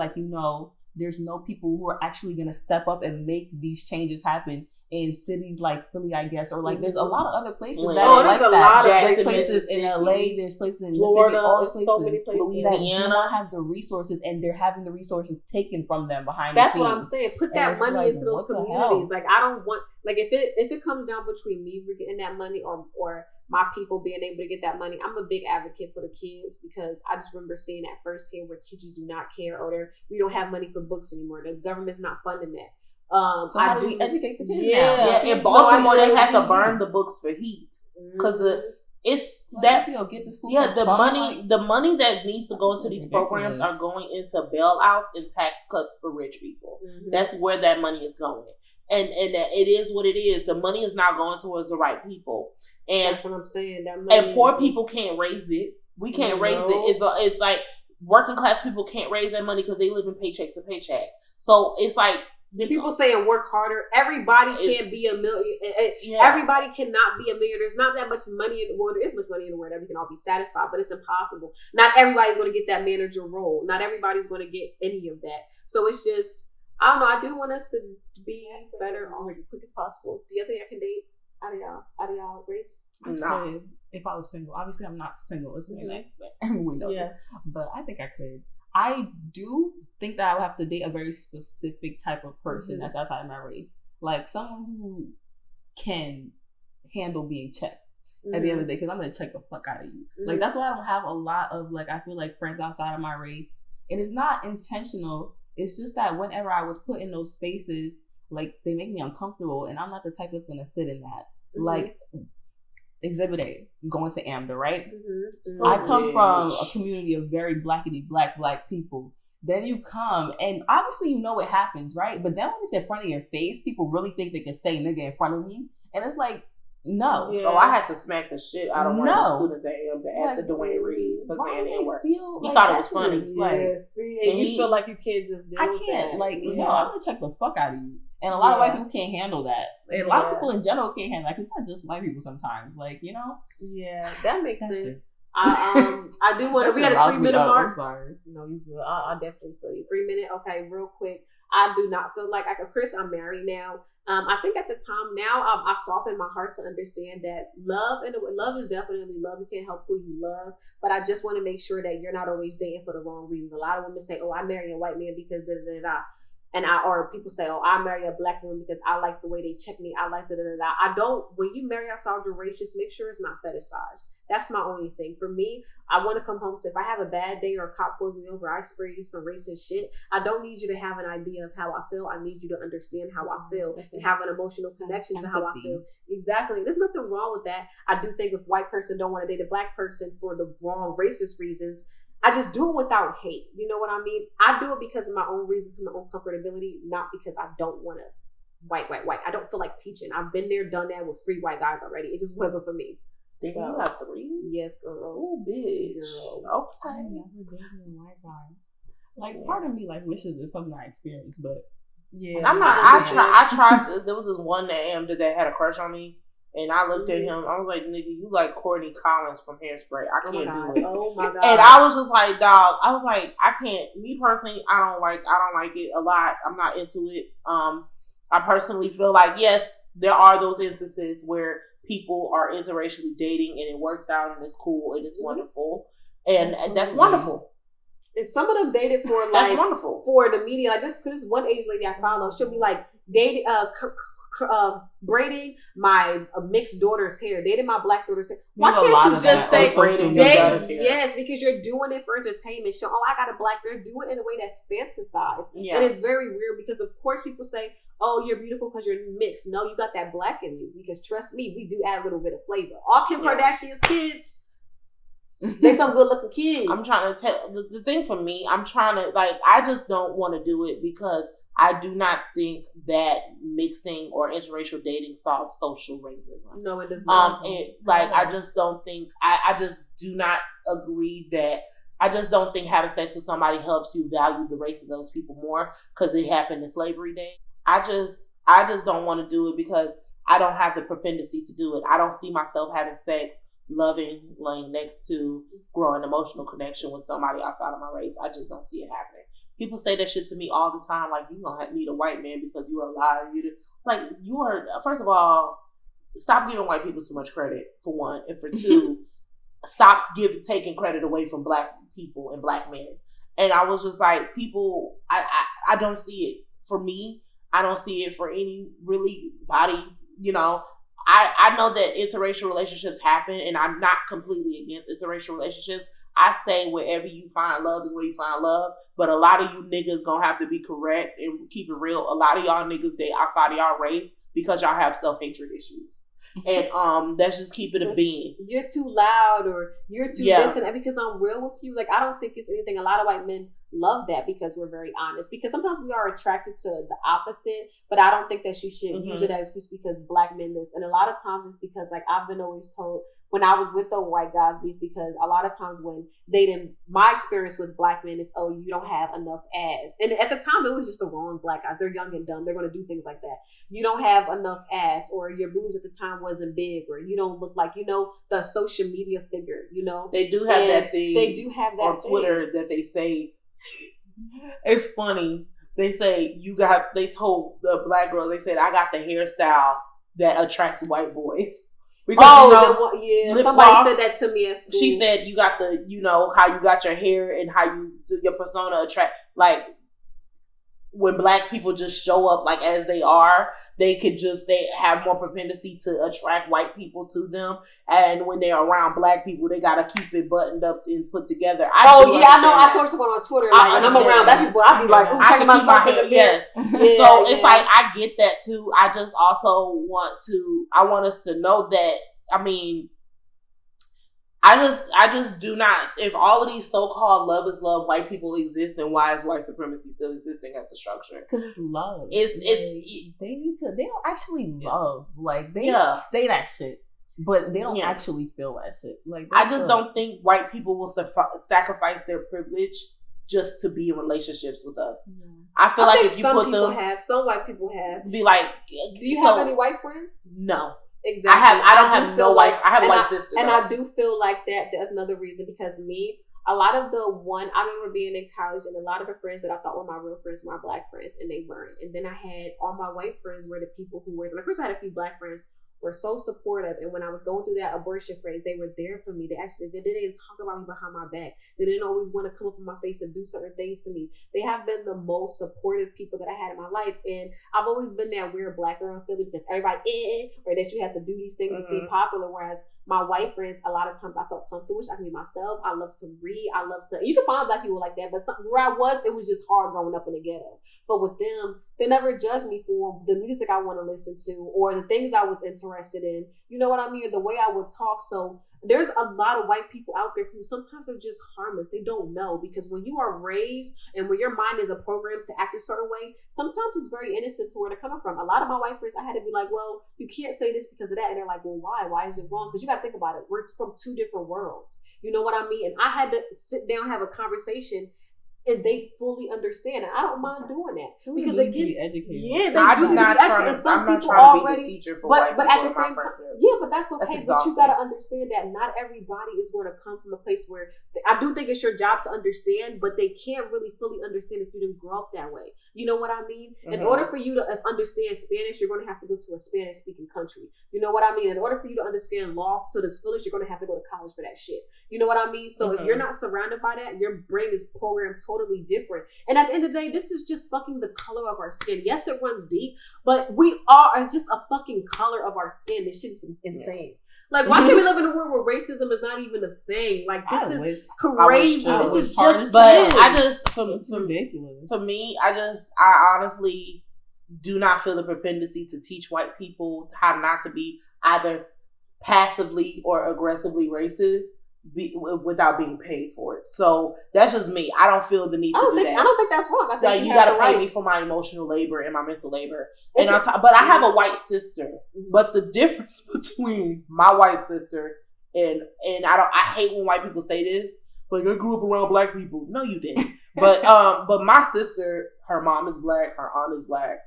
there's no people who are actually going to step up and make these changes happen in cities like Philly, I guess, or like there's a lot of other places that are like that. There's places in LA, there's places in Florida, all these places, so many places. Louisiana, do not have the resources, and they're having the resources taken from them behind That's the scenes. what I'm saying. Put that money into those communities. Like, I don't want, like, if it comes down between me getting that money or my people being able to get that money, I'm a big advocate for the kids, because I just remember seeing that firsthand where teachers do not care, or we don't have money for books anymore. The government's not funding that. So how do we educate the kids now? Yeah, in Baltimore they had to burn the books for heat, because get the school. Yeah, the money that needs to go into these programs are going into bailouts and tax cuts for rich people. That's where that money is going, and it is what it is. The money is not going towards the right people, and that's what I'm saying. That money and poor people can't raise it. We can't raise it. It's like working class people can't raise that money because they live in paycheck to paycheck. So it's like, people saying work harder. Everybody can't be a millionaire. Everybody cannot be a millionaire. There's not that much money in the world. There is much money in the world that we can all be satisfied, but it's impossible. Not everybody's going to get that manager role. Not everybody's going to get any of that. So it's just, I don't know. I do want us to be better on as quick as possible. Do you think I can date out of y'all race? No. If I was single. Obviously, I'm not single. It's everyone knows this. But I think I could. I do think that I would have to date a very specific type of person that's outside of my race. Like, someone who can handle being checked at the end of the day, because I'm going to check the fuck out of you. Like, that's why I don't have a lot of, like, I feel like friends outside of my race. And it's not intentional. It's just that whenever I was put in those spaces, like, they make me uncomfortable, and I'm not the type that's going to sit in that. Like, Exhibit A, going to AMDA, right? I come from a community of very black people Then you come, and obviously you know what happens, right? But then when it's in front of your face, people really think they can say nigga in front of me. And it's like, no. Yeah. Oh, I had to smack the shit out of one of the students at the Dwayne Reed for saying that word. He thought it was funny. Yeah, see, and you feel like you can't just deal with that. Like, no, I'm gonna check the fuck out of you. And a lot of white people can't handle that. And a lot of people in general can't handle that. It's not just white people sometimes. Like, you know? Yeah, that makes sense. I do want to. We got a 3-minute mark. I'm sorry. No, you good. I definitely feel you. 3 minute. Okay, real quick. I do not feel like Chris. I'm married now. I think at the time now, I softened my heart to understand that love is definitely love. You can't help who you love, but I just want to make sure that you're not always dating for the wrong reasons. A lot of women say, "Oh, I marry a white man because da da da," and or people say, "Oh, I marry a black woman because I like the way they check me. I like da da da." I don't. When you marry outside your race, just make sure it's not fetishized. That's my only thing. For me, I want to come home to, if I have a bad day or a cop pulls me over, I experience some racist shit. I don't need you to have an idea of how I feel. I need you to understand how I feel and have an emotional connection to how I feel. Exactly. There's nothing wrong with that. I do think if a white person don't want to date a black person for the wrong racist reasons, I just do it without hate. You know what I mean? I do it because of my own reasons, my own comfortability, not because I don't want to white. I don't feel like teaching. I've been there, done that with 3 white guys already. It just wasn't for me. So, you have 3? Yes, girl. Oh, bitch. Girl. Okay. I never dated a white guy. Like, part of me like wishes it's something I experienced, but yeah, I'm not. I tried to. There was this one that had a crush on me, and I looked at him. I was like, "Nigga, you like Courtney Collins from Hairspray? I can't do it." Oh my god! And I was just like, "Dog," I was like, "I can't." Me personally, I don't like it a lot. I'm not into it. I personally feel like, yes, there are those instances where people are interracially dating and it works out and it's cool and it's wonderful. And that's wonderful. And some of them dated for like, that's wonderful. For the media. Like this one Asian lady I follow, she'll be like, dating, braiding my mixed daughter's hair, dating my black daughter's hair. Why can't you just say braiding? Yes, because you're doing it for entertainment. Show, oh, I got a black. They're doing it in a way that's fantasized. Yeah. And it's very weird because, of course, people say, oh, you're beautiful because you're mixed. No, you got that black in you. Because trust me, we do add a little bit of flavor. All Kim Kardashian's kids, they some good looking kids. I'm trying to tell the thing for me. I'm trying to I just don't want to do it because I do not think that mixing or interracial dating solves social racism. No, it does not. I just don't think. I just do not agree that. I just don't think having sex with somebody helps you value the race of those people more because it happened in slavery days. I just don't want to do it because I don't have the propensity to do it. I don't see myself having sex, loving, laying next to, growing emotional connection with somebody outside of my race. I just don't see it happening. People say that shit to me all the time, like, you gonna need a white man because you are alive. It's like, you are, first of all, stop giving white people too much credit, for one. And for two, stop taking credit away from black people and black men. And I was just like, people, I don't see it. For me, I don't see it for any really body, you know. I know that interracial relationships happen, and I'm not completely against interracial relationships. I say wherever you find love is where you find love, but a lot of you niggas gonna have to be correct and keep it real. A lot of y'all niggas date outside of y'all race because y'all have self-hatred issues. And let's just keep it a being. You're too loud or you're too this and that because I'm real with you. Like, I don't think it's anything. A lot of white men love that because we're very honest. Because sometimes we are attracted to the opposite, but I don't think that you should use it as excuse because black men this. And a lot of times it's because, like, I've been always told when I was with the white guys, because a lot of times when dating, my experience with black men is, oh, you don't have enough ass. And at the time, it was just the wrong black guys. They're young and dumb. They're going to do things like that. You don't have enough ass, or your boobs at the time wasn't big, or you don't look like, you know, the social media figure, you know. They do have that thing. They do have that on Twitter that they say, it's funny. They say, they told the black girl, they said, I got the hairstyle that attracts white boys. Because, somebody said that to me at school. She said you got the, you know, how you got your hair and how you do your persona attract, like, when black people just show up like as they are, they have more propensity to attract white people to them. And when they're around black people, they gotta keep it buttoned up and put together. I know. I saw someone on Twitter, like, when I'm around black people, I'll be like, checking myself in the mirror. It's like, I get that too. I just also want us to know that, I mean, I just do not. If all of these so-called love is love white people exist, then why is white supremacy still existing as a structure? Because it's love. They don't actually love. Like, they say that shit, but they don't actually feel that shit. Like, I just don't think white people will sacrifice their privilege just to be in relationships with us. Yeah. I feel like if you put them, some white people have. Be like, do you have any white friends? No. Exactly. I don't have no wife. I have a white sister. And I do feel like that's another reason, because a lot of I remember being in college, and a lot of the friends that I thought were my real friends were my black friends, and they weren't. And then I had all my white friends were the people who were, and of course I had a few black friends, were so supportive. And when I was going through that abortion phase, they were there for me. They didn't talk about me behind my back. They didn't always want to come up in my face and do certain things to me. They have been the most supportive people that I had in my life. And I've always been that weird black girl in Philly, because everybody, or that you have to do these things to seem popular. Whereas my white friends, a lot of times I felt comfortable. I can be myself. I love to read. I love to, you can find black people like that, but where I was, it was just hard growing up in the ghetto. But with them, they never judged me for the music I want to listen to or the things I was interested in. You know what I mean? Or the way I would talk. So there's a lot of white people out there who sometimes are just harmless. They don't know, because when you are raised and when your mind is a program to act a certain way, sometimes it's very innocent to where they're coming from. A lot of my white friends, I had to be like, well, you can't say this because of that. And they're like, well, why? Why is it wrong? Because you got to think about it. We're from two different worlds. You know what I mean? And I had to sit down, have a conversation, and they fully understand. And I don't mind doing that, because they get educated. Yeah, they do need to be educated. And some people already, be the teacher for but at the same time, but that's okay. But you got to understand that not everybody is going to come from a place where I do think it's your job to understand, but they can't really fully understand if you didn't grow up that way. You know what I mean? In order for you to understand Spanish, you're going to have to go to a Spanish speaking country. You know what I mean? In order for you to understand law to this village, you're going to have to go to college for that shit. You know what I mean? So if you're not surrounded by that, your brain is programmed totally different. And at the end of the day, this is just fucking the color of our skin. Yes, it runs deep, but we are just a fucking color of our skin. This shit's insane. Like, why can't we live in a world where racism is not even a thing? Like, this is crazy. This is just, but I just, for ridiculous. For me, I honestly do not feel the propensity to teach white people how not to be either passively or aggressively racist without being paid for it. So that's just me. I don't feel the need to do that. I don't think that's wrong. I think like, you got to pay me for my emotional labor and my mental labor. And but I have a white sister. But the difference between my white sister and I hate when white people say this, like, I grew up around black people. No, you didn't. But my sister, her mom is black, her aunt is black.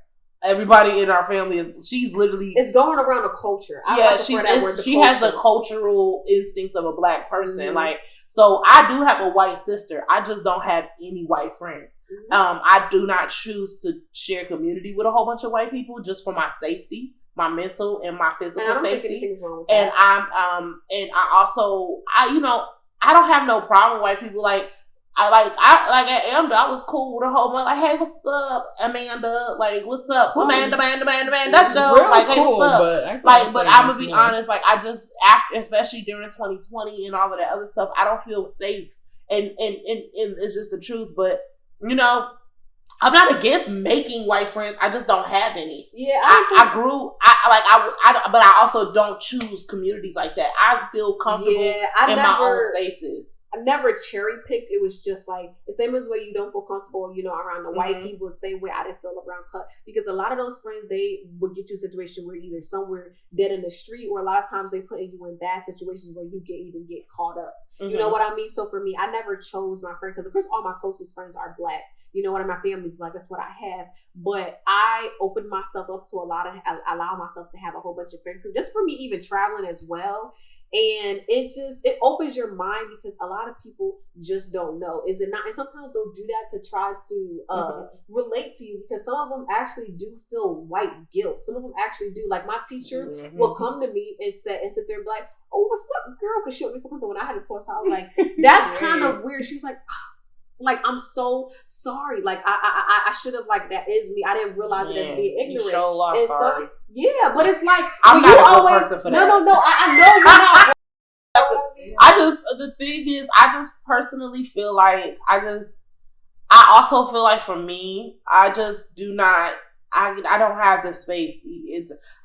Everybody in our family she's literally... It's going around a culture. She has the cultural instincts of a black person. Mm-hmm. Like, so I do have a white sister. I just don't have any white friends. Mm-hmm. I do not choose to share community with a whole bunch of white people just for my safety, my mental and my physical safety. And I also, I don't have no problem with white people. Like, at Amanda, I was cool with a whole month. Like, hey, what's up, Amanda? Like, what's up, Amanda? That's show. Like, hey, what's up? But I'm gonna be honest. Like, I just especially during 2020 and all of that other stuff, I don't feel safe. And it's just the truth. But I'm not against making white friends. I just don't have any. Yeah, but I also don't choose communities like that. I feel comfortable in my own spaces. I never cherry picked. It was just like the same as way you don't feel comfortable, around the white people. The same way I didn't feel around cut, because a lot of those friends, they would get you in a situation where either somewhere dead in the street, or a lot of times they put you in bad situations where you get caught up. Mm-hmm. You know what I mean? So for me, I never chose my friend, because of course all my closest friends are black. One of my family's black. That's what I have. But I opened myself up to allow myself to have a whole bunch of friend group, just for me even traveling as well. And it opens your mind, because a lot of people just don't know. Is it not? And sometimes they'll do that to try to relate to you, because some of them actually do feel white guilt. Some of them actually do. Like, my teacher will come to me and sit there and be like, oh, what's up, girl? Because she would be comfortable when I had a course. I was like, that's kind of weird. She was like, I'm so sorry. Like, I should have, like, that is me. I didn't realize it as being ignorant. You sure lost, sorry. Yeah, but it's like, I'm not a good person for that. No. I know you're not. The thing is, I just personally feel like, I also feel like for me, I just do not, I don't have the space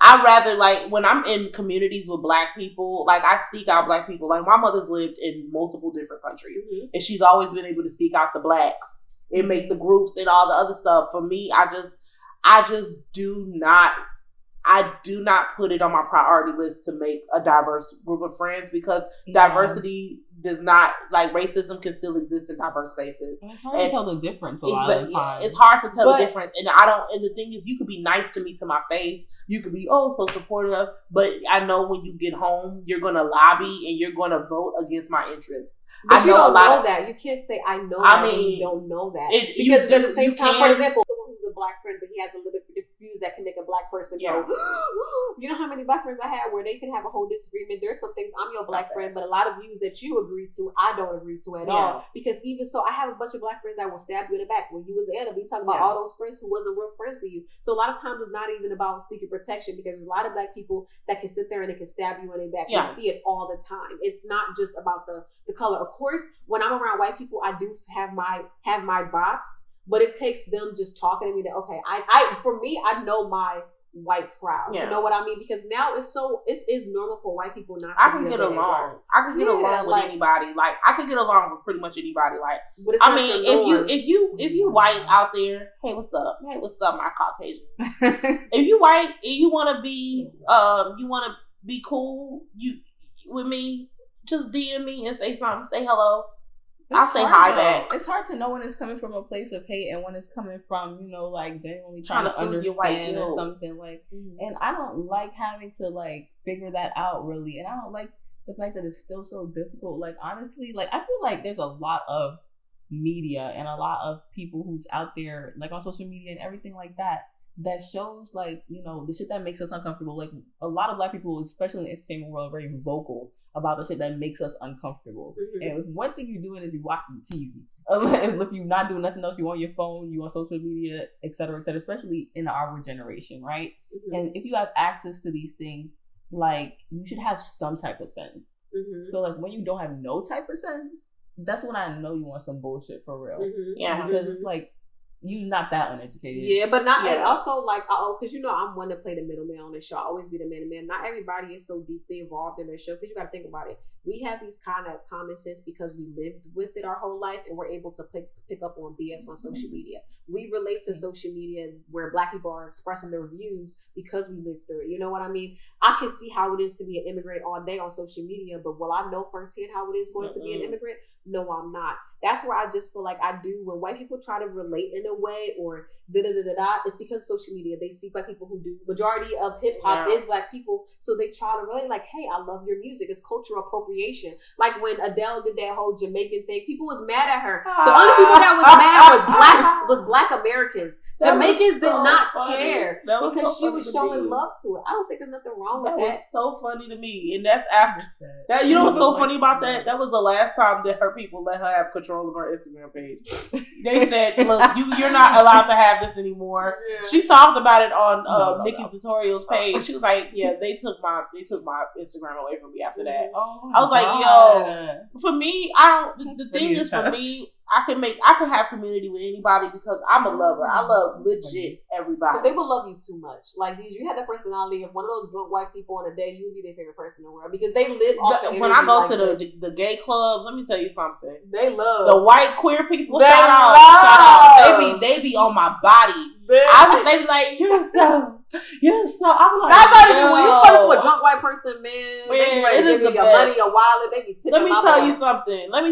I rather, like, when I'm in communities with Black people, like, I seek out Black people. Like, my mother's lived in multiple different countries, and she's always been able to seek out the Blacks and make the groups and all the other stuff. For me, I just do not put it on my priority list to make a diverse group of friends, because diversity does not, like, racism can still exist in diverse spaces. And it's hard to tell the difference a lot of the time. It's hard to tell the difference. And and the thing is, you could be nice to me to my face. You could be, so supportive. But I know when you get home, you're going to lobby and you're going to vote against my interests. But you don't know that. You can't say, I know that when you don't know that. Because at the same time, for example, someone who's a Black friend, but he has a little different views that can make a Black person go, you know how many Black friends I have where they can have a whole disagreement. There's some things I'm your Black friend, but a lot of views that you agree to, I don't agree to at all. Because even so, I have a bunch of Black friends that will stab you in the back. When you was Anna, we talk about all those friends who wasn't real friends to you. So a lot of times it's not even about secret protection, because there's a lot of Black people that can sit there and they can stab you in the back. You see it all the time. It's not just about the color. Of course, when I'm around white people, I do have my box, but it takes them just talking to me that, okay, for me, I know my white crowd. You know what I mean? Because now it's normal for white people not to I can get along. I can get along with anybody. Like, I can get along with pretty much anybody. Like, I mean, if you white out there, hey, what's up? Hey, what's up, my Caucasian? If you white and you wanna be cool with me, just DM me and say something. Say hello. I'll say hi back. It's hard to know when it's coming from a place of hate and when it's coming from, like, genuinely trying to understand or something. Like, and I don't like having to, like, figure that out, really. And I don't like the fact that it's still so difficult. Like, honestly, like, I feel like there's a lot of media and a lot of people who's out there, like, on social media and everything like that shows, like, the shit that makes us uncomfortable. Like, a lot of Black people, especially in the entertainment world, are very vocal about the shit that makes us uncomfortable. And if one thing you're doing is you're watching TV. If you're not doing nothing else, you on your phone, you on social media, et cetera, especially in our generation, right? And if you have access to these things, like, you should have some type of sense. So, like, when you don't have no type of sense, that's when I know you want some bullshit for real. Because it's like, you're not that uneducated. Yeah, but not, and also, like, because I'm one to play the middleman on this show. I always be the middleman. Not everybody is so deeply involved in this show, because you got to think about it. We have these kind of common sense because we lived with it our whole life, and we're able to pick up on BS on social media. We relate to social media where Black people are expressing their views because we lived through it. You know what I mean? I can see how it is to be an immigrant all day on social media, but will I know firsthand how it is going to be an immigrant? No, I'm not. That's where I just feel like I do. When white people try to relate in a way or it's because social media. They see Black people who do. Majority of hip hop is Black people, so they try to relate. Like, hey, I love your music. It's cultural appropriation. Like when Adele did that whole Jamaican thing, people was mad at her. The only people that was mad was Black Americans. Jamaicans did not care because she was showing love to it. I don't think there's nothing wrong with that. That was so funny to me, and that's after that. You know what's so funny about that? That was the last time that her people let her have control of her Instagram page. They said, "Look, you're not allowed to have this anymore." She talked about it on Nikki Tutorial's page. She was like, "Yeah, they took my Instagram away from me after that." I was like, "Yo, for me, the thing is, for me, I can have community with anybody because I'm a lover. I love legit everybody. But they will love you too much. Like, you have that personality of one of those drunk white people on a day, you would be their favorite person in the world because they live off the when I go like to the gay clubs, let me tell you something. They love the white queer people. Shout out. They be on my body. They be like, you're so. I'm like, that's not even when you come to a drunk white person, man. It is the your money, your wallet. They be tipping. Let me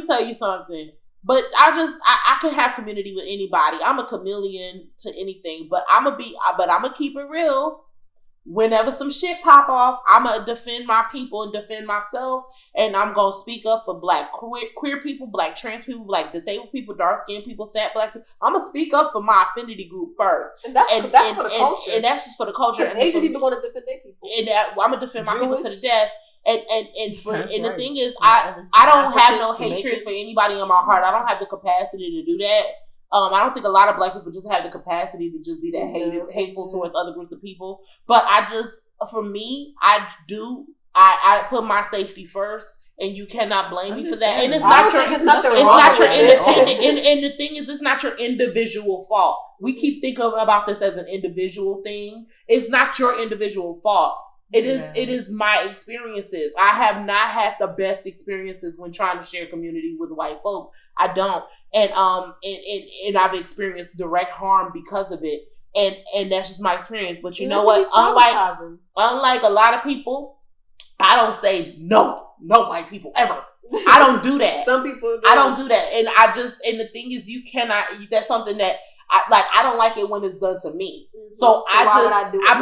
tell you something. But I can have community with anybody. I'm a chameleon to anything. But I'm gonna keep it real. Whenever some shit pop off, I'm gonna defend my people and defend myself, and I'm gonna speak up for Black queer people, Black trans people, Black disabled people, dark skinned people, fat Black people. I'm gonna speak up for my affinity group first, and that's for the culture, and that's just for the culture. And Asian people want to defend their people, and I'm gonna defend my people to the death. And the thing is, I don't have no hatred for anybody in my heart. I don't have the capacity to do that. I don't think a lot of Black people just have the capacity to just be that hateful towards other groups of people. But for me, I put my safety first. and you cannot blame me for that. Understand. And it's I not don't your, think it's nothing it's wrong not your, with it. and the thing is, it's not your individual fault. We keep thinking about this as an individual thing. It's not your individual fault. It is my experiences. I have not had the best experiences when trying to share community with white folks. I don't. And I've experienced direct harm because of it. And that's just my experience. But you know what? Unlike a lot of people, I don't say no white people ever. I don't do that. Some people do. I don't do that. And the thing is, you cannot, that's something that I don't like it when it's done to me. So I'm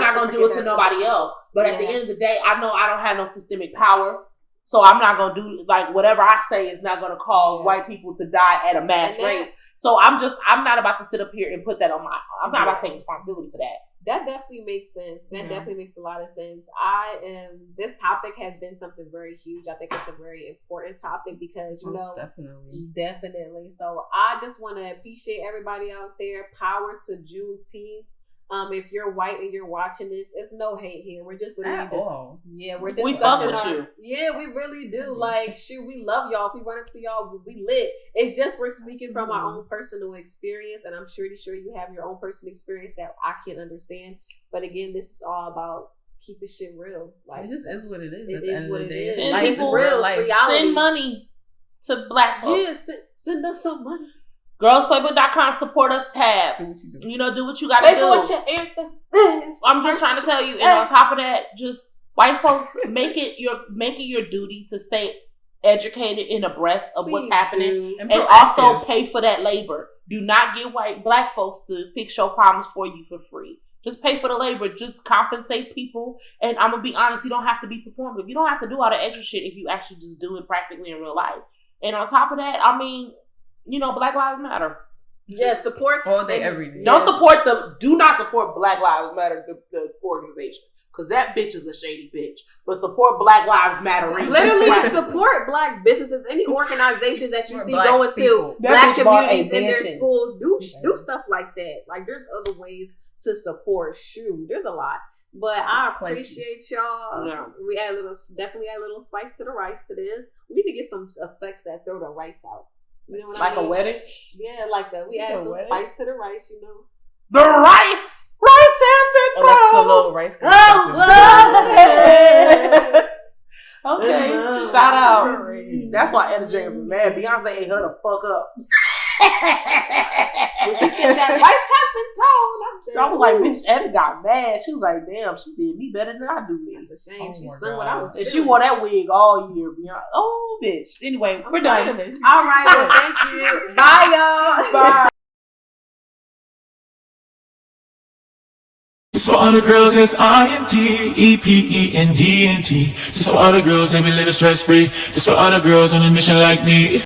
not going to do it to nobody else. But at the end of the day, I know I don't have no systemic power. So I'm not going to do, like, whatever I say is not going to cause white people to die at a mass rate. So I'm not about to sit up here and put that on I'm not about to take responsibility for that. That definitely makes sense. That definitely makes a lot of sense. This topic has been something very huge. I think it's a very important topic because, definitely. So I just want to appreciate everybody out there. Power to Juneteenth. If you're white and you're watching this, it's no hate here. We're just literally we fuck with you. Yeah, we really do. Like, shoot, we love y'all. If we run into y'all, we lit. It's just we're speaking from our own personal experience, and I'm sure you have your own personal experience that I can't understand. But again, this is all about keeping shit real. Like, it just is what it is. It is what it is. It's real. It's reality. Send money to black folks. Yeah, send us some money. Girlsplaybook.com support us tab. Do what you gotta do. What your ancestors. I'm just trying to tell you. And on top of that, just white folks, make it your duty to stay educated and abreast of what's happening, and also pay for that labor. Do not get black folks to fix your problems for you for free. Just pay for the labor. Just compensate people. And I'm gonna be honest, you don't have to be performative. You don't have to do all the extra shit if you actually just do it practically in real life. And on top of that, I mean, Black Lives Matter. Yeah, support all day, every day. Do not support Black Lives Matter, the organization, because that bitch is a shady bitch. But support Black Lives Matter. Literally support black businesses, any organizations that you see going to black communities in their schools. Do stuff like that. Like, there's other ways to support. Shoot, there's a lot. But I appreciate y'all. Yeah. We definitely add a little spice to the rice to this. We need to get some effects that throw the rice out. You know what I mean? A wedding? Yeah, we add some spice to the rice, The rice! Rice has been thrown! Alexa Low rice. Okay, shout out. That's why Etta James was mad. Beyonce ate her the fuck up. When she said that rice has been thrown, I was like, bitch, Etta got mad. She was like, damn, she did me better than I do this. It's a shame. She sung what I was feeling. And she wore that wig all year. Oh, bitch. Anyway, we're done. All right, well, thank you. Bye, y'all. Bye. This for all the girls that's IMD, EPENDNT. This for all the girls that be living stress free. This for all the girls on a mission like me.